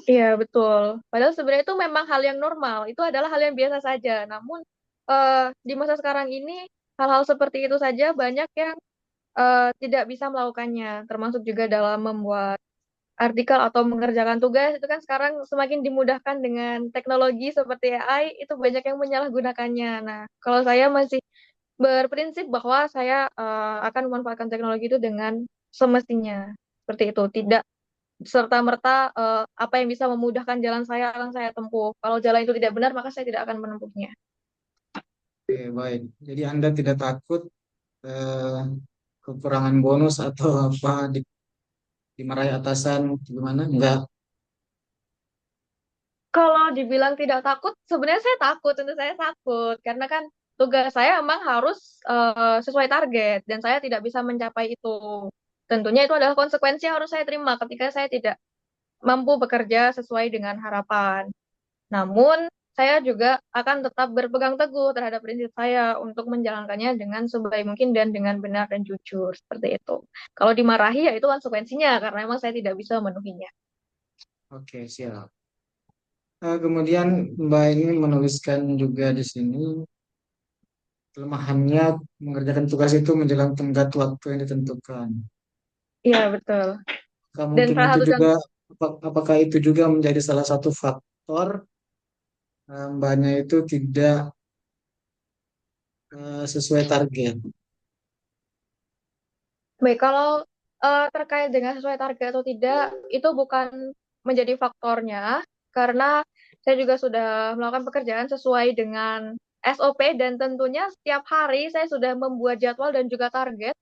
Iya, betul. Padahal sebenarnya itu memang hal yang normal. Itu adalah hal yang biasa saja. Namun, di masa sekarang ini, hal-hal seperti itu saja banyak yang tidak bisa melakukannya. Termasuk juga dalam membuat artikel atau mengerjakan tugas. Itu kan sekarang semakin dimudahkan dengan teknologi seperti AI, itu banyak yang menyalahgunakannya. Nah, kalau saya masih berprinsip bahwa saya akan memanfaatkan teknologi itu dengan semestinya. Seperti itu. Tidak serta-merta apa yang bisa memudahkan jalan saya akan saya tempuh. Kalau jalan itu tidak benar, maka saya tidak akan menempuhnya. Oke, baik. Jadi Anda tidak takut eh, kekurangan bonus atau apa dimarahi atasan gimana? Enggak. Kalau dibilang tidak takut, sebenarnya saya takut, tentu saya takut. Karena kan tugas saya memang harus sesuai target, dan saya tidak bisa mencapai itu. Tentunya itu adalah konsekuensi yang harus saya terima ketika saya tidak mampu bekerja sesuai dengan harapan. Namun, saya juga akan tetap berpegang teguh terhadap prinsip saya untuk menjalankannya dengan sebaik mungkin dan dengan benar dan jujur. Seperti itu. Kalau dimarahi, ya itu konsekuensinya, karena memang saya tidak bisa memenuhinya. Oke, siap. Kemudian Mbak ini menuliskan juga di sini kelemahannya mengerjakan tugas itu menjelang tenggat waktu yang ditentukan. Iya, betul. Dan Mungkin salah itu satu juga contoh, apakah itu juga menjadi salah satu faktor Mbaknya itu tidak sesuai target. baik, kalau terkait dengan sesuai target atau tidak, itu bukan menjadi faktornya, karena saya juga sudah melakukan pekerjaan sesuai dengan SOP, dan tentunya setiap hari saya sudah membuat jadwal dan juga target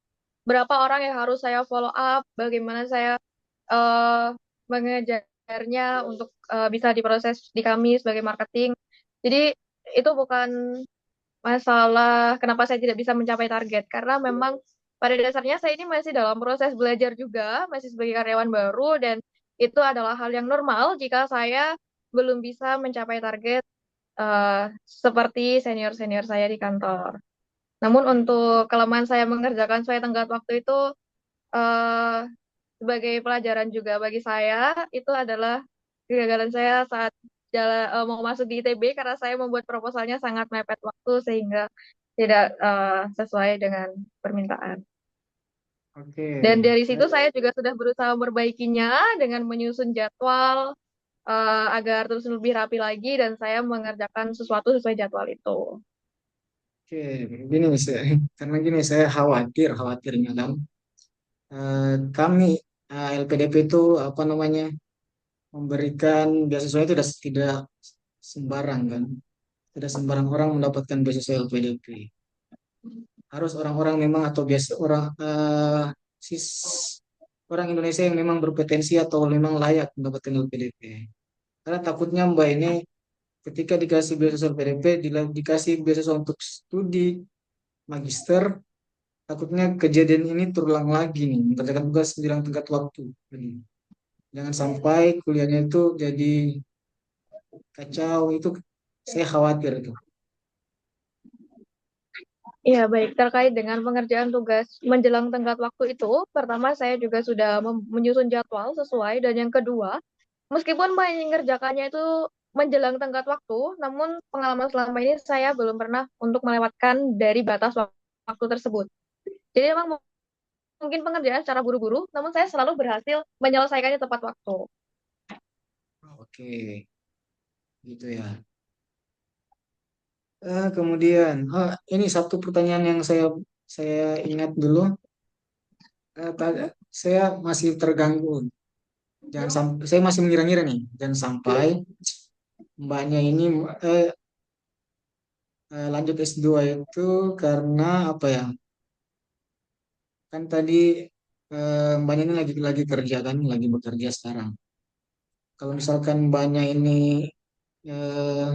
berapa orang yang harus saya follow up, bagaimana saya eh, mengejarnya untuk bisa diproses di kami sebagai marketing. Jadi itu bukan masalah kenapa saya tidak bisa mencapai target, karena memang pada dasarnya saya ini masih dalam proses belajar juga, masih sebagai karyawan baru, dan itu adalah hal yang normal jika saya belum bisa mencapai target seperti senior-senior saya di kantor. Namun untuk kelemahan saya mengerjakan sesuai tenggat waktu itu eh, sebagai pelajaran juga bagi saya, itu adalah kegagalan saya saat mau masuk di ITB karena saya membuat proposalnya sangat mepet waktu sehingga tidak sesuai dengan permintaan. Oke, Dan dari situ baik. saya juga sudah berusaha memperbaikinya dengan menyusun jadwal agar terus lebih rapi lagi dan saya mengerjakan sesuatu sesuai jadwal itu. Oke, gini saya, karena gini saya khawatirnya kan. Kami LPDP itu apa namanya memberikan beasiswa itu tidak sembarang kan, tidak sembarang orang mendapatkan beasiswa LPDP. Harus orang-orang memang atau biasa orang sis orang Indonesia yang memang berpotensi atau memang layak mendapatkan LPDP. Karena takutnya Mbak ini ketika dikasih beasiswa LPDP, dikasih beasiswa untuk studi magister, takutnya kejadian ini terulang lagi nih, mengerjakan tugas menjelang tenggat waktu. Jadi, jangan sampai kuliahnya itu jadi kacau, itu saya khawatir itu. Ya, baik. Terkait dengan pengerjaan tugas menjelang tenggat waktu itu, pertama saya juga sudah menyusun jadwal sesuai, dan yang kedua, meskipun mengerjakannya itu menjelang tenggat waktu, namun pengalaman selama ini saya belum pernah untuk melewatkan dari batas waktu tersebut. Jadi memang mungkin pengerjaan secara buru-buru, namun saya selalu berhasil menyelesaikannya tepat waktu. Oke, gitu ya. Kemudian, ini satu pertanyaan yang saya ingat dulu. Saya masih terganggu. Jangan sampai saya masih mengira-ngira nih. Jangan sampai mbaknya ini eh, lanjut S2 itu karena apa ya? Kan tadi mbaknya ini lagi kerja kan, lagi bekerja sekarang. Kalau misalkan mbaknya ini eh,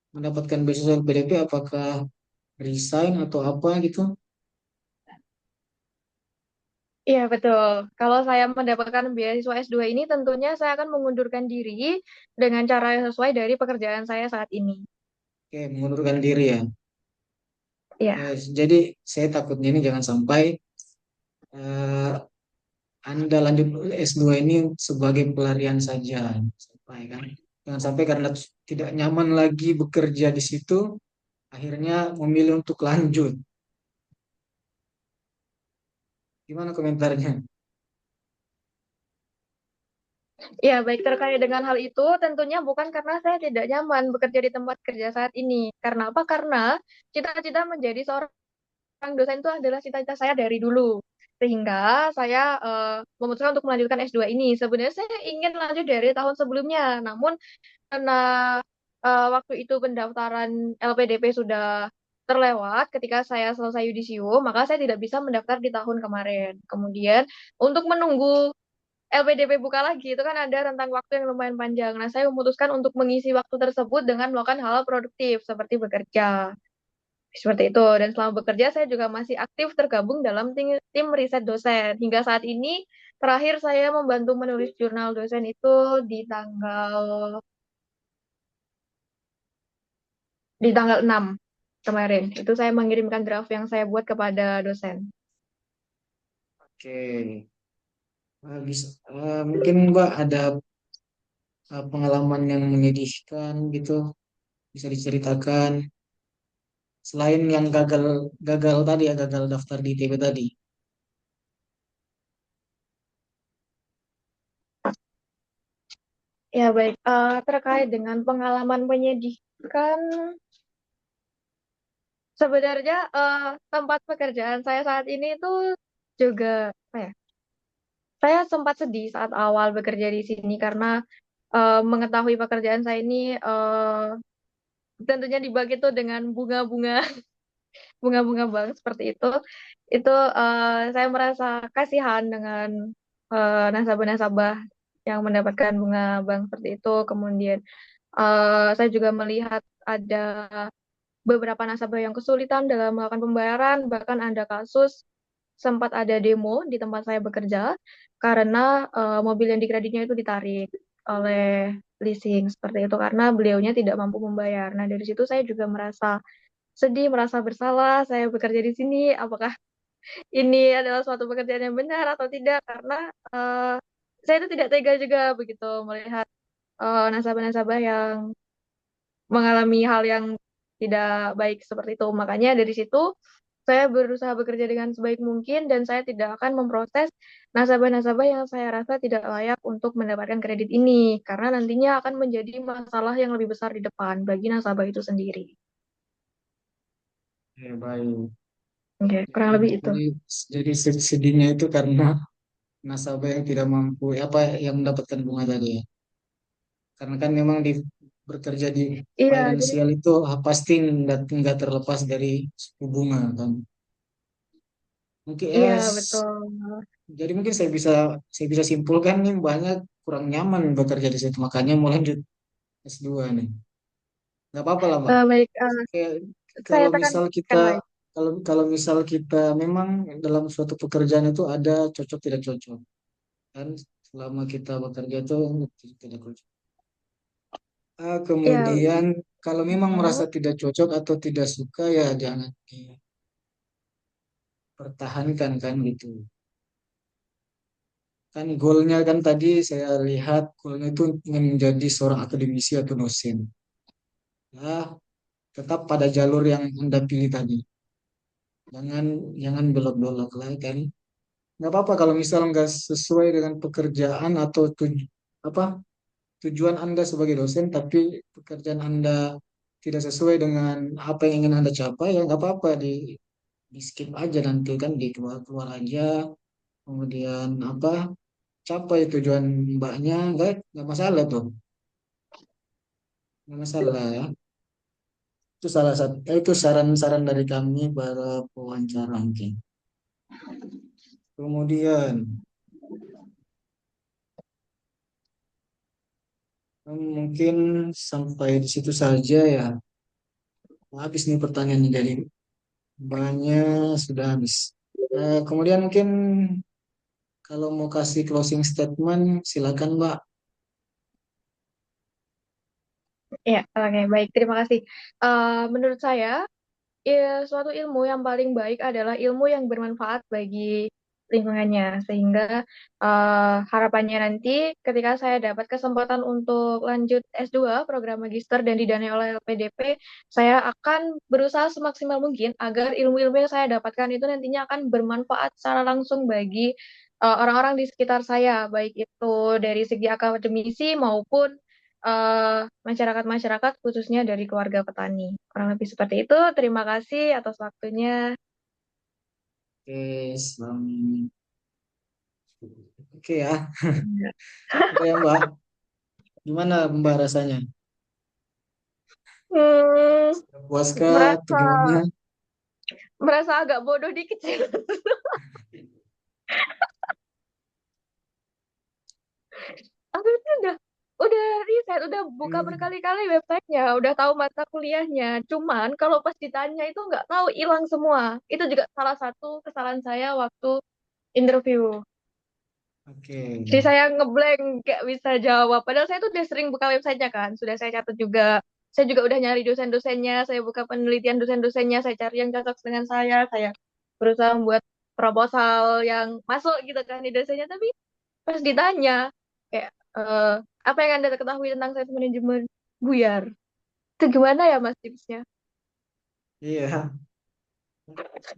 mendapatkan beasiswa LPDP, apakah resign atau apa gitu? Iya, betul. Kalau saya mendapatkan beasiswa S2 ini, tentunya saya akan mengundurkan diri dengan cara yang sesuai dari pekerjaan saya saat ini. Oke, mengundurkan diri ya. Ya, Jadi saya takutnya ini jangan sampai eh, Anda lanjut S2 ini sebagai pelarian saja, sampai kan? Jangan sampai karena tidak nyaman lagi bekerja di situ, akhirnya memilih untuk lanjut. Gimana komentarnya? ya, baik, terkait dengan hal itu, tentunya bukan karena saya tidak nyaman bekerja di tempat kerja saat ini. Karena apa? Karena cita-cita menjadi seorang dosen itu adalah cita-cita saya dari dulu. Sehingga saya memutuskan untuk melanjutkan S2 ini. Sebenarnya saya ingin lanjut dari tahun sebelumnya, namun karena waktu itu pendaftaran LPDP sudah terlewat ketika saya selesai yudisium, maka saya tidak bisa mendaftar di tahun kemarin. Kemudian untuk menunggu LPDP buka lagi itu kan ada rentang waktu yang lumayan panjang. Nah, saya memutuskan untuk mengisi waktu tersebut dengan melakukan hal produktif seperti bekerja. Seperti itu. Dan selama bekerja saya juga masih aktif tergabung dalam tim riset dosen. Hingga saat ini terakhir saya membantu menulis jurnal dosen itu di tanggal 6 kemarin. Itu saya mengirimkan draft yang saya buat kepada dosen. Oke, mungkin Mbak ada pengalaman yang menyedihkan gitu, bisa diceritakan selain yang gagal gagal tadi ya, gagal daftar di ITB tadi. Ya, baik. Terkait dengan pengalaman menyedihkan, sebenarnya tempat pekerjaan saya saat ini itu juga, apa ya, saya sempat sedih saat awal bekerja di sini karena mengetahui pekerjaan saya ini tentunya dibagi tuh dengan bunga-bunga, bunga-bunga bank seperti itu. Itu saya merasa kasihan dengan nasabah-nasabah yang mendapatkan bunga bank seperti itu. Kemudian saya juga melihat ada beberapa nasabah yang kesulitan dalam melakukan pembayaran, bahkan ada kasus sempat ada demo di tempat saya bekerja karena mobil yang dikreditnya itu ditarik oleh leasing seperti itu karena beliaunya tidak mampu membayar. Nah, dari situ saya juga merasa sedih, merasa bersalah. Saya bekerja di sini, apakah ini adalah suatu pekerjaan yang benar atau tidak? Karena eh, saya itu tidak tega juga begitu melihat nasabah-nasabah yang mengalami hal yang tidak baik seperti itu. Makanya dari situ saya berusaha bekerja dengan sebaik mungkin dan saya tidak akan memproses nasabah-nasabah yang saya rasa tidak layak untuk mendapatkan kredit ini karena nantinya akan menjadi masalah yang lebih besar di depan bagi nasabah itu sendiri. Ya, baik. Oke, kurang lebih itu. Jadi, jadi sedihnya itu karena nasabah yang tidak mampu, apa yang mendapatkan bunga tadi ya. Karena kan memang bekerja di Iya, jadi finansial itu pasti nggak terlepas dari suku bunga kan. Mungkin iya betul. jadi mungkin saya bisa simpulkan nih banyak kurang nyaman bekerja di situ, makanya mau lanjut S2 nih. Nggak apa-apa lah Mbak. Baik, Kayak saya kalau misal kita tekankan lagi. kalau kalau misal kita memang dalam suatu pekerjaan itu ada cocok tidak cocok kan, selama kita bekerja itu tidak cocok. Ya, Kemudian kalau memang Hmm. merasa tidak cocok atau tidak suka ya jangan dipertahankan kan gitu. Kan goalnya kan tadi saya lihat goalnya itu ingin menjadi seorang akademisi atau dosen. Ya, tetap pada jalur yang Anda pilih tadi. Jangan jangan belok-belok lah kan. Nggak apa-apa kalau misal nggak sesuai dengan pekerjaan atau apa tujuan Anda sebagai dosen, tapi pekerjaan Anda tidak sesuai dengan apa yang ingin Anda capai, ya nggak apa-apa di skip aja nanti kan dikeluar keluar aja. Kemudian apa capai tujuan mbaknya nggak masalah tuh, nggak masalah ya. Itu salah satu itu saran-saran dari kami para pewawancara mungkin. Kemudian mungkin sampai di situ saja ya. Habis nih pertanyaannya dari banyak sudah habis. Kemudian mungkin kalau mau kasih closing statement silakan Mbak. Ya, oke, baik. Terima kasih. Menurut saya, suatu ilmu yang paling baik adalah ilmu yang bermanfaat bagi lingkungannya. Sehingga harapannya nanti ketika saya dapat kesempatan untuk lanjut S2, program magister dan didanai oleh LPDP, saya akan berusaha semaksimal mungkin agar ilmu-ilmu yang saya dapatkan itu nantinya akan bermanfaat secara langsung bagi orang-orang di sekitar saya, baik itu dari segi akademisi maupun masyarakat-masyarakat khususnya dari keluarga petani. Kurang lebih seperti itu. Terima kasih atas waktunya. Oke, oke ya. Oke ya Mbak. Gimana Mbak rasanya? Hmm, Puaskah atau merasa gimana? merasa agak bodoh dikit sih. Aku itu udah riset, udah buka Hmm, berkali-kali websitenya, udah tahu mata kuliahnya. Cuman kalau pas ditanya itu nggak tahu, hilang semua. Itu juga salah satu kesalahan saya waktu interview. oke. Jadi saya ngeblank, gak bisa jawab. Padahal saya tuh udah sering buka websitenya kan, sudah saya catat juga. Saya juga udah nyari dosen-dosennya, saya buka penelitian dosen-dosennya, saya cari yang cocok dengan saya berusaha membuat proposal yang masuk gitu kan di dosennya. Tapi pas ditanya, kayak, apa yang Anda ketahui tentang sales manajemen? Buyar. Itu gimana ya Mas tipsnya? Iya,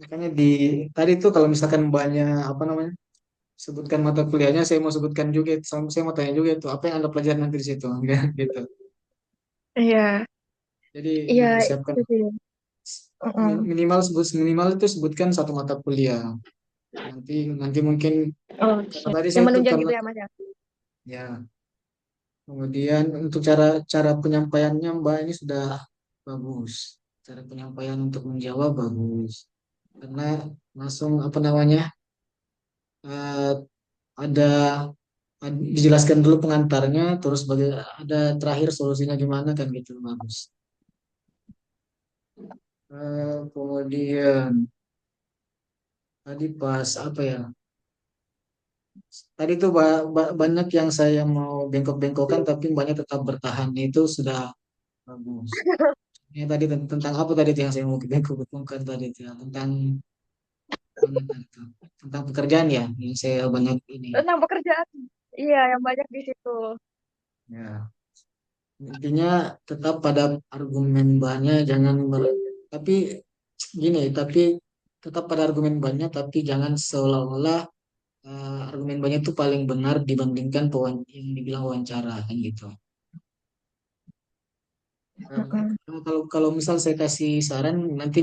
makanya tadi tuh kalau misalkan banyak apa namanya sebutkan mata kuliahnya, saya mau sebutkan juga, saya mau tanya juga itu apa yang Anda pelajari nanti di situ, gitu. Iya, Jadi iya dipersiapkan itu sih. Mm-mm. minimal itu sebutkan satu mata kuliah. Nanti nanti mungkin Oh, karena siap. tadi Yang saya tuh menunjang karena gitu ya Mas ya? ya kemudian untuk cara cara penyampaiannya Mbak ini sudah bagus. Cara penyampaian untuk menjawab bagus. Karena langsung apa namanya eh, ada dijelaskan dulu pengantarnya, terus ada terakhir solusinya gimana kan gitu bagus. Kemudian tadi pas apa ya? Tadi tuh banyak yang saya mau bengkok-bengkokkan tapi banyak tetap bertahan itu sudah bagus. Ini tadi tentang apa tadi tuh yang saya mau bengkok-bengkokkan tadi tuh ya? Tentang mana tadi tuh? Tentang pekerjaan ya yang saya banyak ini. Tentang pekerjaan. Iya, yang banyak di situ. Ya, intinya tetap pada argumen banyak jangan tapi gini, tapi tetap pada argumen banyak tapi jangan seolah-olah argumen banyak itu paling benar dibandingkan yang dibilang wawancara kan gitu. Mm-mm. Kalau kalau misal saya kasih saran nanti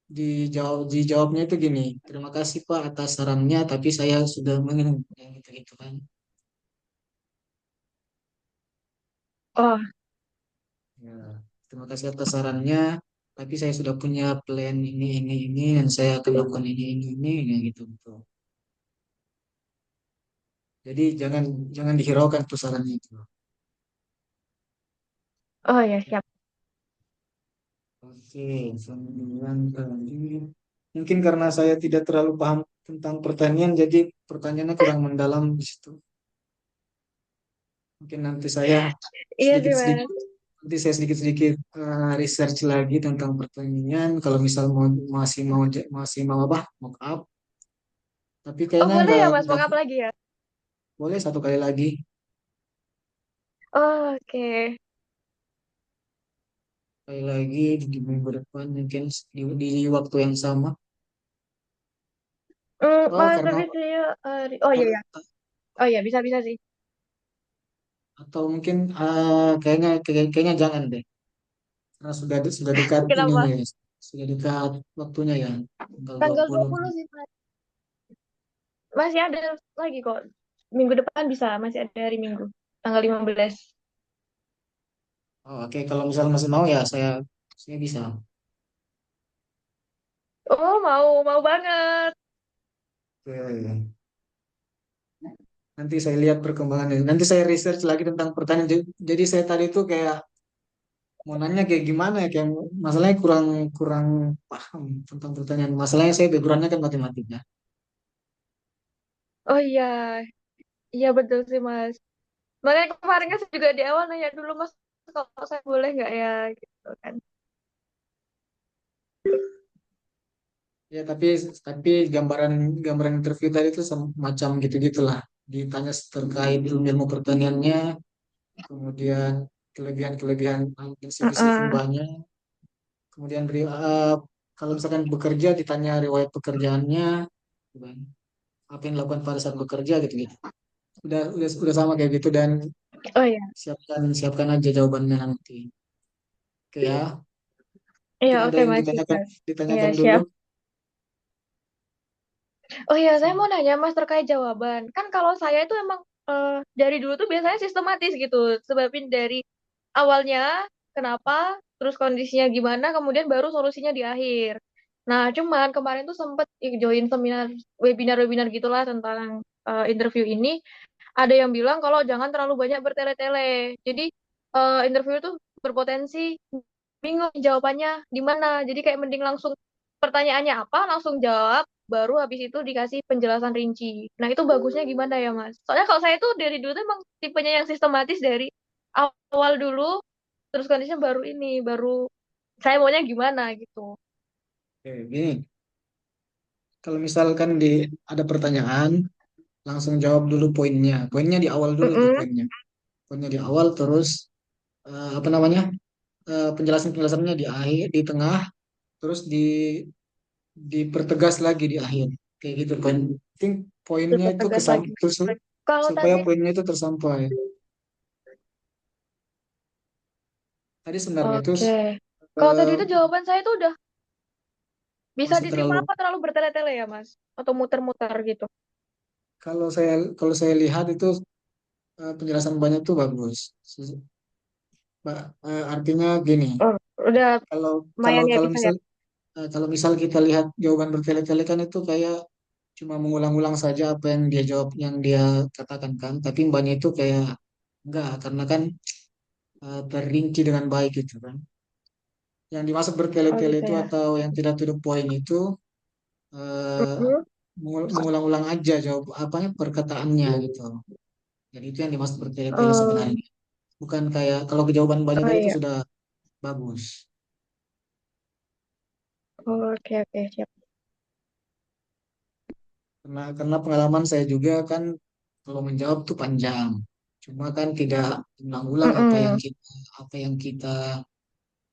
dijawabnya itu gini, terima kasih Pak atas sarannya, tapi saya sudah mengingat gitu gitu kan. Oh, Ya, terima kasih atas sarannya, tapi saya sudah punya plan ini dan saya akan lakukan ini ya gitu gitu. Jadi jangan jangan dihiraukan tuh sarannya itu. oh ya siap. Oke, kemudian tadi mungkin karena saya tidak terlalu paham tentang pertanian, jadi pertanyaannya kurang mendalam di situ. Mungkin nanti saya Iya sih sedikit-sedikit Mas. Nanti saya sedikit-sedikit research lagi tentang pertanian. Kalau misal masih mau apa? Mock up. Tapi Oh, kayaknya boleh ya, Mas, nggak mock up lagi ya? boleh satu kali lagi. Oke. Kali lagi di minggu depan mungkin di waktu yang sama. Atau Mas karena revisinya oh iya ya. Oh iya, bisa-bisa sih. atau mungkin kayaknya jangan deh. Karena sudah dekat ininya Kenapa? ya. Sudah dekat waktunya ya. Tanggal dua Tanggal dua puluh. puluh sih, Mas. Masih ada lagi kok. Minggu depan bisa, masih ada hari Minggu. Tanggal 15. Oh, oke, kalau misal masih mau ya saya bisa. Oh, mau banget. Oke. Nanti saya lihat perkembangannya. Nanti saya research lagi tentang pertanian. Jadi saya tadi tuh kayak mau nanya kayak gimana ya, kayak masalahnya kurang kurang paham tentang pertanian. Masalahnya saya backgroundnya kan matematika. Oh iya, iya betul sih, Mas. Makanya kemarin kan saya juga di awal nanya dulu, Mas, kalau saya boleh nggak ya, gitu kan. Ya, tapi gambaran gambaran interview tadi itu semacam gitu-gitulah. Ditanya terkait ilmu pertaniannya, kemudian kelebihan-kelebihan isi Heeh. mbaknya, kemudian kalau misalkan bekerja ditanya riwayat pekerjaannya, gitu kan. Apa yang dilakukan pada saat bekerja gitu-gitu. Udah sama kayak gitu dan Oh iya, siapkan siapkan aja jawabannya nanti. Oke ya, iya mungkin ada oke yang Mas, siap. Iya ditanyakan dulu. siap. Oh iya, saya mau nanya Mas terkait jawaban. Kan kalau saya itu emang dari dulu tuh biasanya sistematis gitu. Sebabin dari awalnya kenapa, terus kondisinya gimana, kemudian baru solusinya di akhir. Nah, cuman kemarin tuh sempet join seminar, webinar-webinar gitulah tentang interview ini. Ada yang bilang kalau jangan terlalu banyak bertele-tele. Jadi interview itu berpotensi bingung jawabannya di mana. Jadi kayak mending langsung pertanyaannya apa, langsung jawab, baru habis itu dikasih penjelasan rinci. Nah, itu bagusnya gimana ya, Mas? Soalnya kalau saya tuh dari dulu tuh emang tipenya yang sistematis dari awal dulu, terus kondisinya baru ini, baru saya maunya gimana gitu. Oke, gini, kalau misalkan ada pertanyaan, langsung jawab dulu poinnya. Poinnya di awal dulu tuh Mm-mm. poinnya. Poinnya di awal terus apa namanya? Penjelasan-penjelasannya di akhir, di tengah, terus dipertegas lagi di akhir. Kayak gitu poin. Penting poinnya Super itu tegas lagi. terus Kalau supaya tadi, poinnya itu tersampai. Tadi sebenarnya itu oke. Kalau tadi eh, itu jawaban saya tuh udah bisa masih diterima terlalu apa terlalu bertele-tele ya, Mas? Atau muter-muter gitu? kalau saya lihat itu penjelasan banyak tuh bagus. Artinya gini, Oh, udah kalau kalau lumayan ya kalau bisa ya. misal kalau misal kita lihat jawaban bertele-tele kan itu kayak cuma mengulang-ulang saja apa yang dia jawab, yang dia katakan kan. Tapi mbaknya itu kayak enggak, karena kan terrinci dengan baik gitu kan. Yang dimaksud Oh bertele-tele gitu itu ya. atau yang tidak to the point itu eh, Mm-mm. mengulang-ulang aja jawab apanya perkataannya gitu. Jadi itu yang dimaksud bertele-tele Oh, sebenarnya. Bukan kayak kalau jawaban banyak oh tadi itu iya. sudah bagus. Oh, oke oke siap. Karena pengalaman saya juga kan kalau menjawab tuh panjang. Cuma kan tidak ulang-ulang Mm-mm. apa yang kita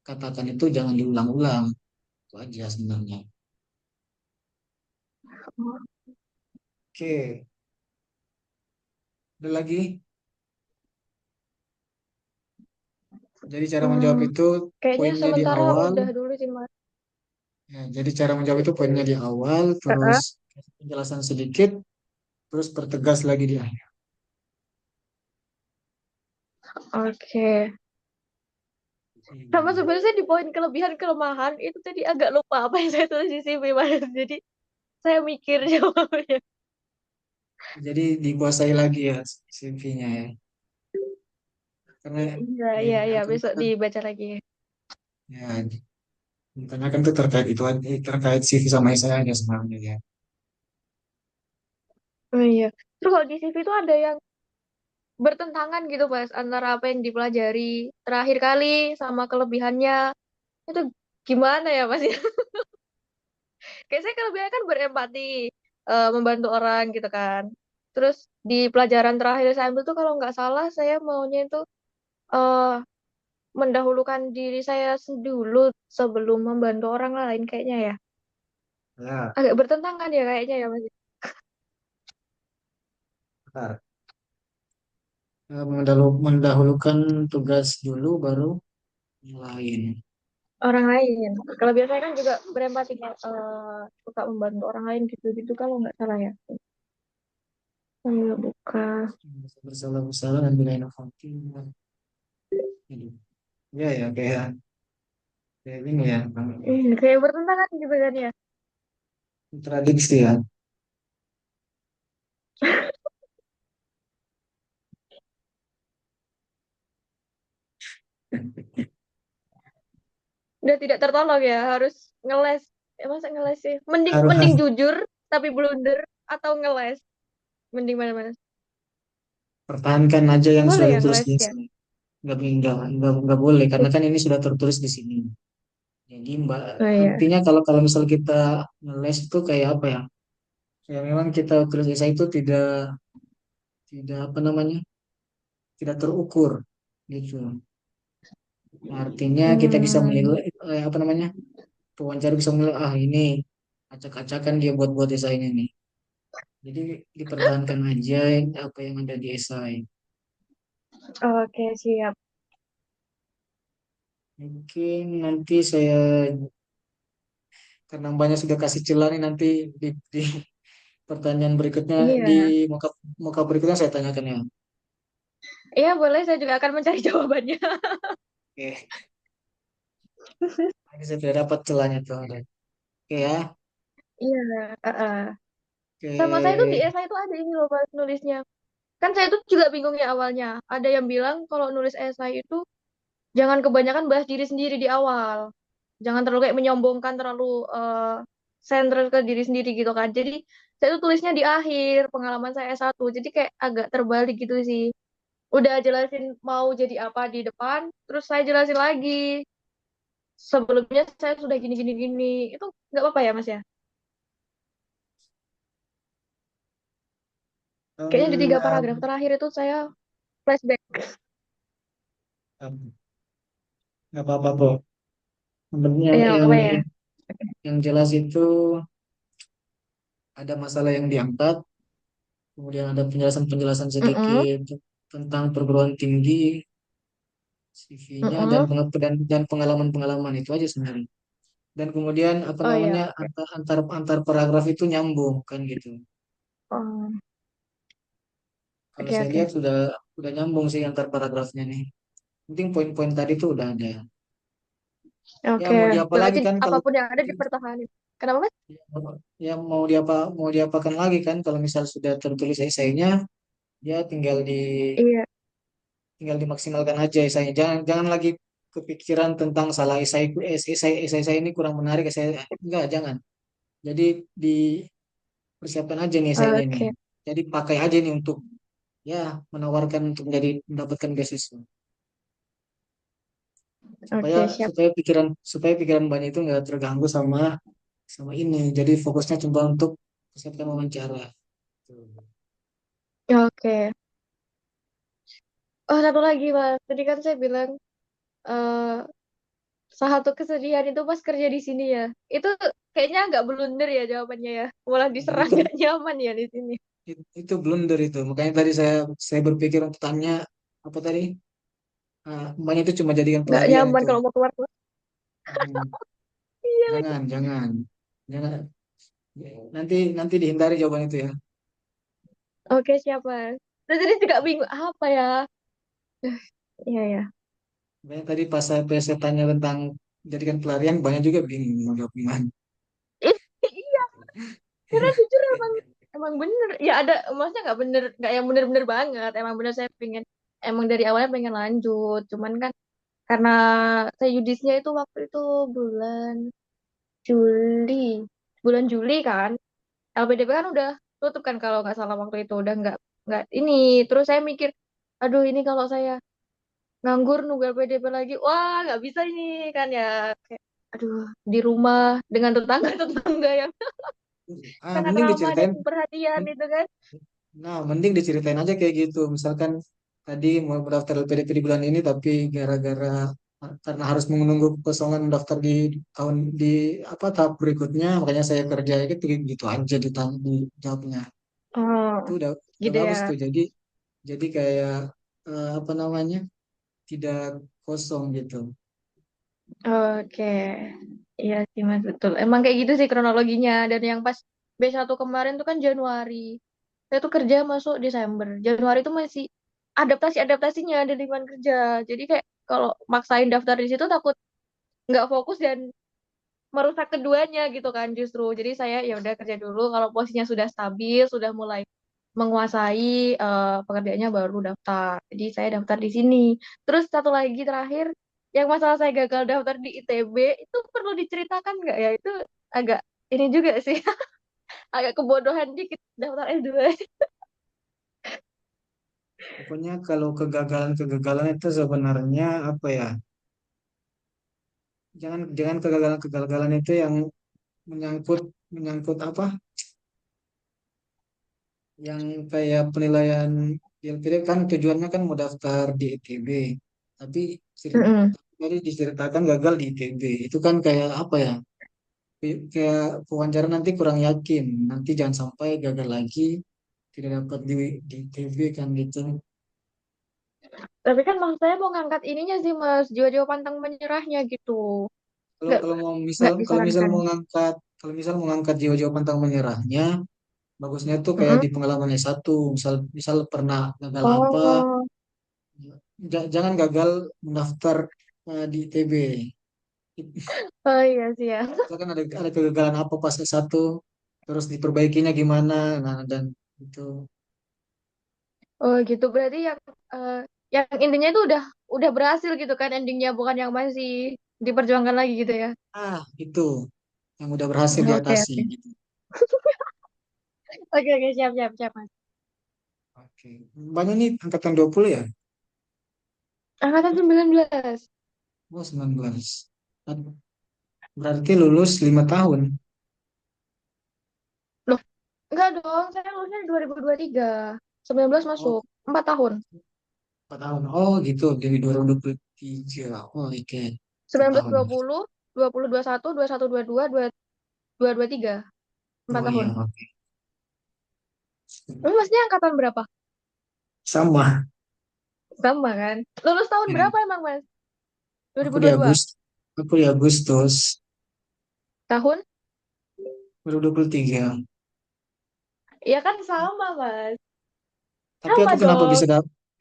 katakan itu jangan diulang-ulang. Itu aja sebenarnya. Oke, ada lagi. Jadi cara menjawab Hmm, itu kayaknya poinnya di sementara awal. udah dulu sih Mas. Ya, jadi cara menjawab itu poinnya di awal, terus Heeh. penjelasan sedikit, terus pertegas lagi di akhir. Oke. Sama Hmm. sebenarnya di poin kelebihan kelemahan itu tadi agak lupa apa yang saya tulis di CV Mas. Jadi saya mikir jawabnya. Jadi dikuasai lagi ya CV-nya ya. Karena Iya ya, iya yang iya penting besok kan dibaca lagi. ya ditanyakan tuh terkait itu aja, terkait CV sama saya aja sebenarnya ya. Oh iya. Terus kalau di CV itu ada yang bertentangan gitu Mas antara apa yang dipelajari terakhir kali sama kelebihannya. Itu gimana ya Mas? Kayak saya kelebihannya kan berempati, membantu orang gitu kan. Terus di pelajaran terakhir saya ambil tuh kalau nggak salah saya maunya itu eh mendahulukan diri saya dulu sebelum membantu orang lain kayaknya ya. Ya, Agak bertentangan ya kayaknya ya Mas. bentar. Mendahulukan tugas dulu baru yang lain. Orang lain. Kalau biasanya kan juga berempati Kak, suka membantu orang lain gitu-gitu kalau nggak salah ya. Sambil buka. Bersalah-bersalah dan bila inovatif. Aduh. Ya ya kayak ini ya, Kayak bertentangan gitu kan ya. kontradiksi ya. Udah tidak tertolong ya, harus ngeles. Masa ngeles sih? Mending mending Harus jujur tapi blunder atau ngeles. Mending mana-mana. pertahankan aja yang Boleh sudah ya ditulis ngeles di ya? sini. Nggak boleh karena kan ini sudah tertulis di sini. Jadi mbak, Oh iya. artinya kalau kalau misal kita ngeles itu kayak apa ya? Ya memang kita tulis esai itu tidak tidak apa namanya, tidak terukur gitu. Artinya kita bisa Hmm, menilai apa namanya, pewawancara bisa menilai ah ini acak-acakan dia buat-buat esainya nih. Jadi dipertahankan aja apa yang ada di esai. oke siap. Mungkin nanti saya karena banyak sudah kasih celah nih nanti di pertanyaan berikutnya di Iya. muka muka berikutnya saya tanyakan ya. Iya boleh, saya juga akan mencari jawabannya. Oke, ini saya sudah dapat celahnya tuh. Oke ya. Iya. Sama saya tuh di Oke. esai itu ada ini loh Mas nulisnya. Kan saya tuh juga bingung ya awalnya. Ada yang bilang kalau nulis esai itu jangan kebanyakan bahas diri sendiri di awal. Jangan terlalu kayak menyombongkan, terlalu sentral ke diri sendiri gitu kan. Jadi saya tuh tulisnya di akhir pengalaman saya S1. Jadi kayak agak terbalik gitu sih. Udah jelasin mau jadi apa di depan, terus saya jelasin lagi. Sebelumnya saya sudah gini gini gini. Itu nggak apa-apa ya Mas ya? Kayaknya di Em, 3 paragraf terakhir itu saya flashback. nggak apa-apa kok. Sebenarnya Ya apa ya? yang jelas itu ada masalah yang diangkat, kemudian ada penjelasan-penjelasan Mm-mm, sedikit tentang perguruan tinggi, CV-nya mm-mm. dan pengalaman-pengalaman itu aja sebenarnya. Dan kemudian apa Oh namanya iya. antar paragraf itu nyambung kan gitu. Oh, Kalau oke saya oke. lihat sudah nyambung sih antar paragrafnya nih. Penting poin-poin tadi tuh udah ada. Ya Oke, mau diapa lagi berarti kan kalau apapun yang ada dipertahankan. Kenapa Mas? ya mau diapakan lagi kan kalau misal sudah tertulis esainya ya Iya. tinggal dimaksimalkan aja esainya. Jangan lagi kepikiran tentang salah esai saya ini kurang menarik enggak jangan. Jadi dipersiapkan aja nih esainya nih. Oke, Jadi pakai aja nih untuk ya menawarkan untuk mendapatkan beasiswa supaya oke siap. supaya pikiran banyak itu nggak terganggu sama sama ini. Jadi fokusnya cuma untuk persiapkan wawancara. Tuh. Oke. Oh, satu lagi, Mas. Tadi kan saya bilang eh salah satu kesedihan itu pas kerja di sini ya. Itu kayaknya agak blunder ya jawabannya ya. Malah Nah, diserang gak nyaman ya di sini. itu blunder itu. Makanya tadi saya berpikir untuk tanya apa tadi? Mbaknya itu cuma jadikan Gak pelarian nyaman itu. kalau mau keluar tuh. Hmm, Iya lagi. jangan. Nanti nanti dihindari jawaban itu ya. Oke, siap, Mas. Terus jadi juga bingung apa ya? Iya ya. Makanya tadi pas saya tanya tentang jadikan pelarian, banyak juga bingung mau jawab gimana. Iya, karena jujur emang emang bener. Ya ada, maksudnya nggak bener, nggak yang bener-bener banget. Emang bener saya pengen, emang dari awalnya pengen lanjut. Cuman kan karena saya yudisnya itu waktu itu bulan Juli, bulan Juli kan. LPDP kan udah tutup kan kalau nggak salah waktu itu udah nggak ini. Terus saya mikir aduh ini kalau saya nganggur nunggu LPDP lagi, wah nggak bisa ini kan ya. Kayak, aduh di rumah dengan tetangga-tetangga yang sangat Mending ramah dan diceritain. perhatian itu kan. Nah, mending diceritain aja kayak gitu. Misalkan tadi mau mendaftar LPDP di bulan ini, tapi gara-gara karena harus menunggu kekosongan mendaftar di tahun di apa tahap berikutnya, makanya saya kerja gitu gitu aja dijawabnya. Oh, Itu udah gitu ya. bagus tuh. Jadi kayak apa namanya tidak kosong gitu. Oke, iya sih Mas, betul. Emang kayak gitu sih kronologinya. Dan yang pas B1 kemarin tuh kan Januari. Saya tuh kerja masuk Desember. Januari tuh masih adaptasi-adaptasinya di lingkungan kerja. Jadi kayak kalau maksain daftar di situ takut nggak fokus dan merusak keduanya gitu kan justru. Jadi saya ya udah kerja dulu. Kalau posisinya sudah stabil, sudah mulai menguasai pekerjaannya baru daftar. Jadi saya daftar di sini. Terus satu lagi terakhir, yang masalah saya gagal daftar di ITB itu perlu diceritakan nggak ya? Itu agak ini juga sih, agak kebodohan dikit daftar S2. Pokoknya kalau kegagalan-kegagalan itu sebenarnya apa ya? Jangan jangan kegagalan-kegagalan itu yang menyangkut menyangkut apa? Yang kayak penilaian di LPD kan tujuannya kan mau daftar di ITB, tapi Mm-mm. jadi diceritakan gagal di ITB. Itu kan kayak apa ya? Kayak wawancara nanti kurang yakin. Nanti jangan sampai gagal lagi tidak dapat di ITB kan gitu. Tapi kan maksud saya mau ngangkat ininya sih Mas, jiwa-jiwa pantang menyerahnya gitu. Kalau Nggak, kalau mau misal nggak kalau misal disarankan. mau ngangkat jiwa-jiwa pantang menyerahnya, bagusnya tuh kayak Mm-mm. di pengalaman S1, misal misal pernah gagal apa, Oh, jangan gagal mendaftar di ITB. oh iya sih ya. Misalkan ada kegagalan apa pas S1, terus diperbaikinya gimana, nah dan itu. Oh gitu berarti eh, yang intinya itu udah berhasil gitu kan endingnya bukan yang masih diperjuangkan lagi gitu ya. Itu yang udah berhasil Oke diatasi oke. gitu. Oke oke siap siap siap Mas. Oke. Banyak nih angkatan 20 ya? Angkatan 19. Oh, 19. Berarti lulus 5 tahun. Loh, enggak dong, saya lulusnya di 2023. 19 Oh, masuk 4 tahun. 4 tahun. Oh, gitu. Dari 2023. Oh, oke. 4 19 tahun. 20 20 21 21 22 23. 4 Oh tahun. iya, oke. Lu masnya angkatan berapa? Sama. Sama kan? Lulus tahun Ya. berapa emang Mas? Aku di 2022. Agustus. Aku di Agustus Tahun? 2023. Ya kan sama Mas. Tapi Sama aku kenapa dong.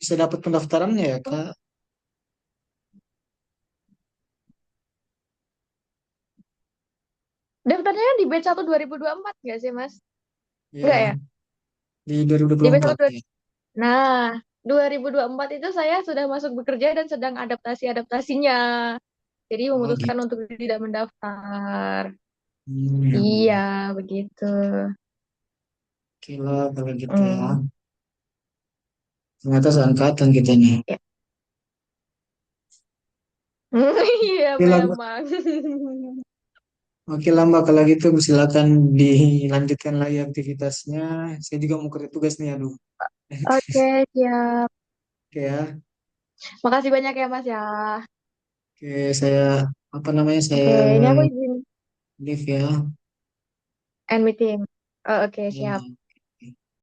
bisa dapat pendaftarannya ya, Kak? Daftarnya di batch 1 2024 nggak sih, Mas? Enggak ya? Ya, di Di batch 2024 1 ya. Nah, 2024 itu saya sudah masuk bekerja dan sedang adaptasi-adaptasinya. Jadi Oh, memutuskan gitu. untuk tidak mendaftar. Iya, Hmm. begitu. Oke lah, kalau gitu ya. Hmm. Ternyata seangkatan kita nih. Ya. Iya, Oke lah, Mbak. memang. Oke lah, Mbak. Kalau gitu silakan dilanjutkan lagi aktivitasnya. Saya juga mau kerja tugas nih, aduh. Oke, siap. Oke ya. Makasih banyak ya, Mas ya. Oke, saya apa namanya? Oke, Saya ini aku izin leave ya. end meeting. Oh, oke, siap. Ya.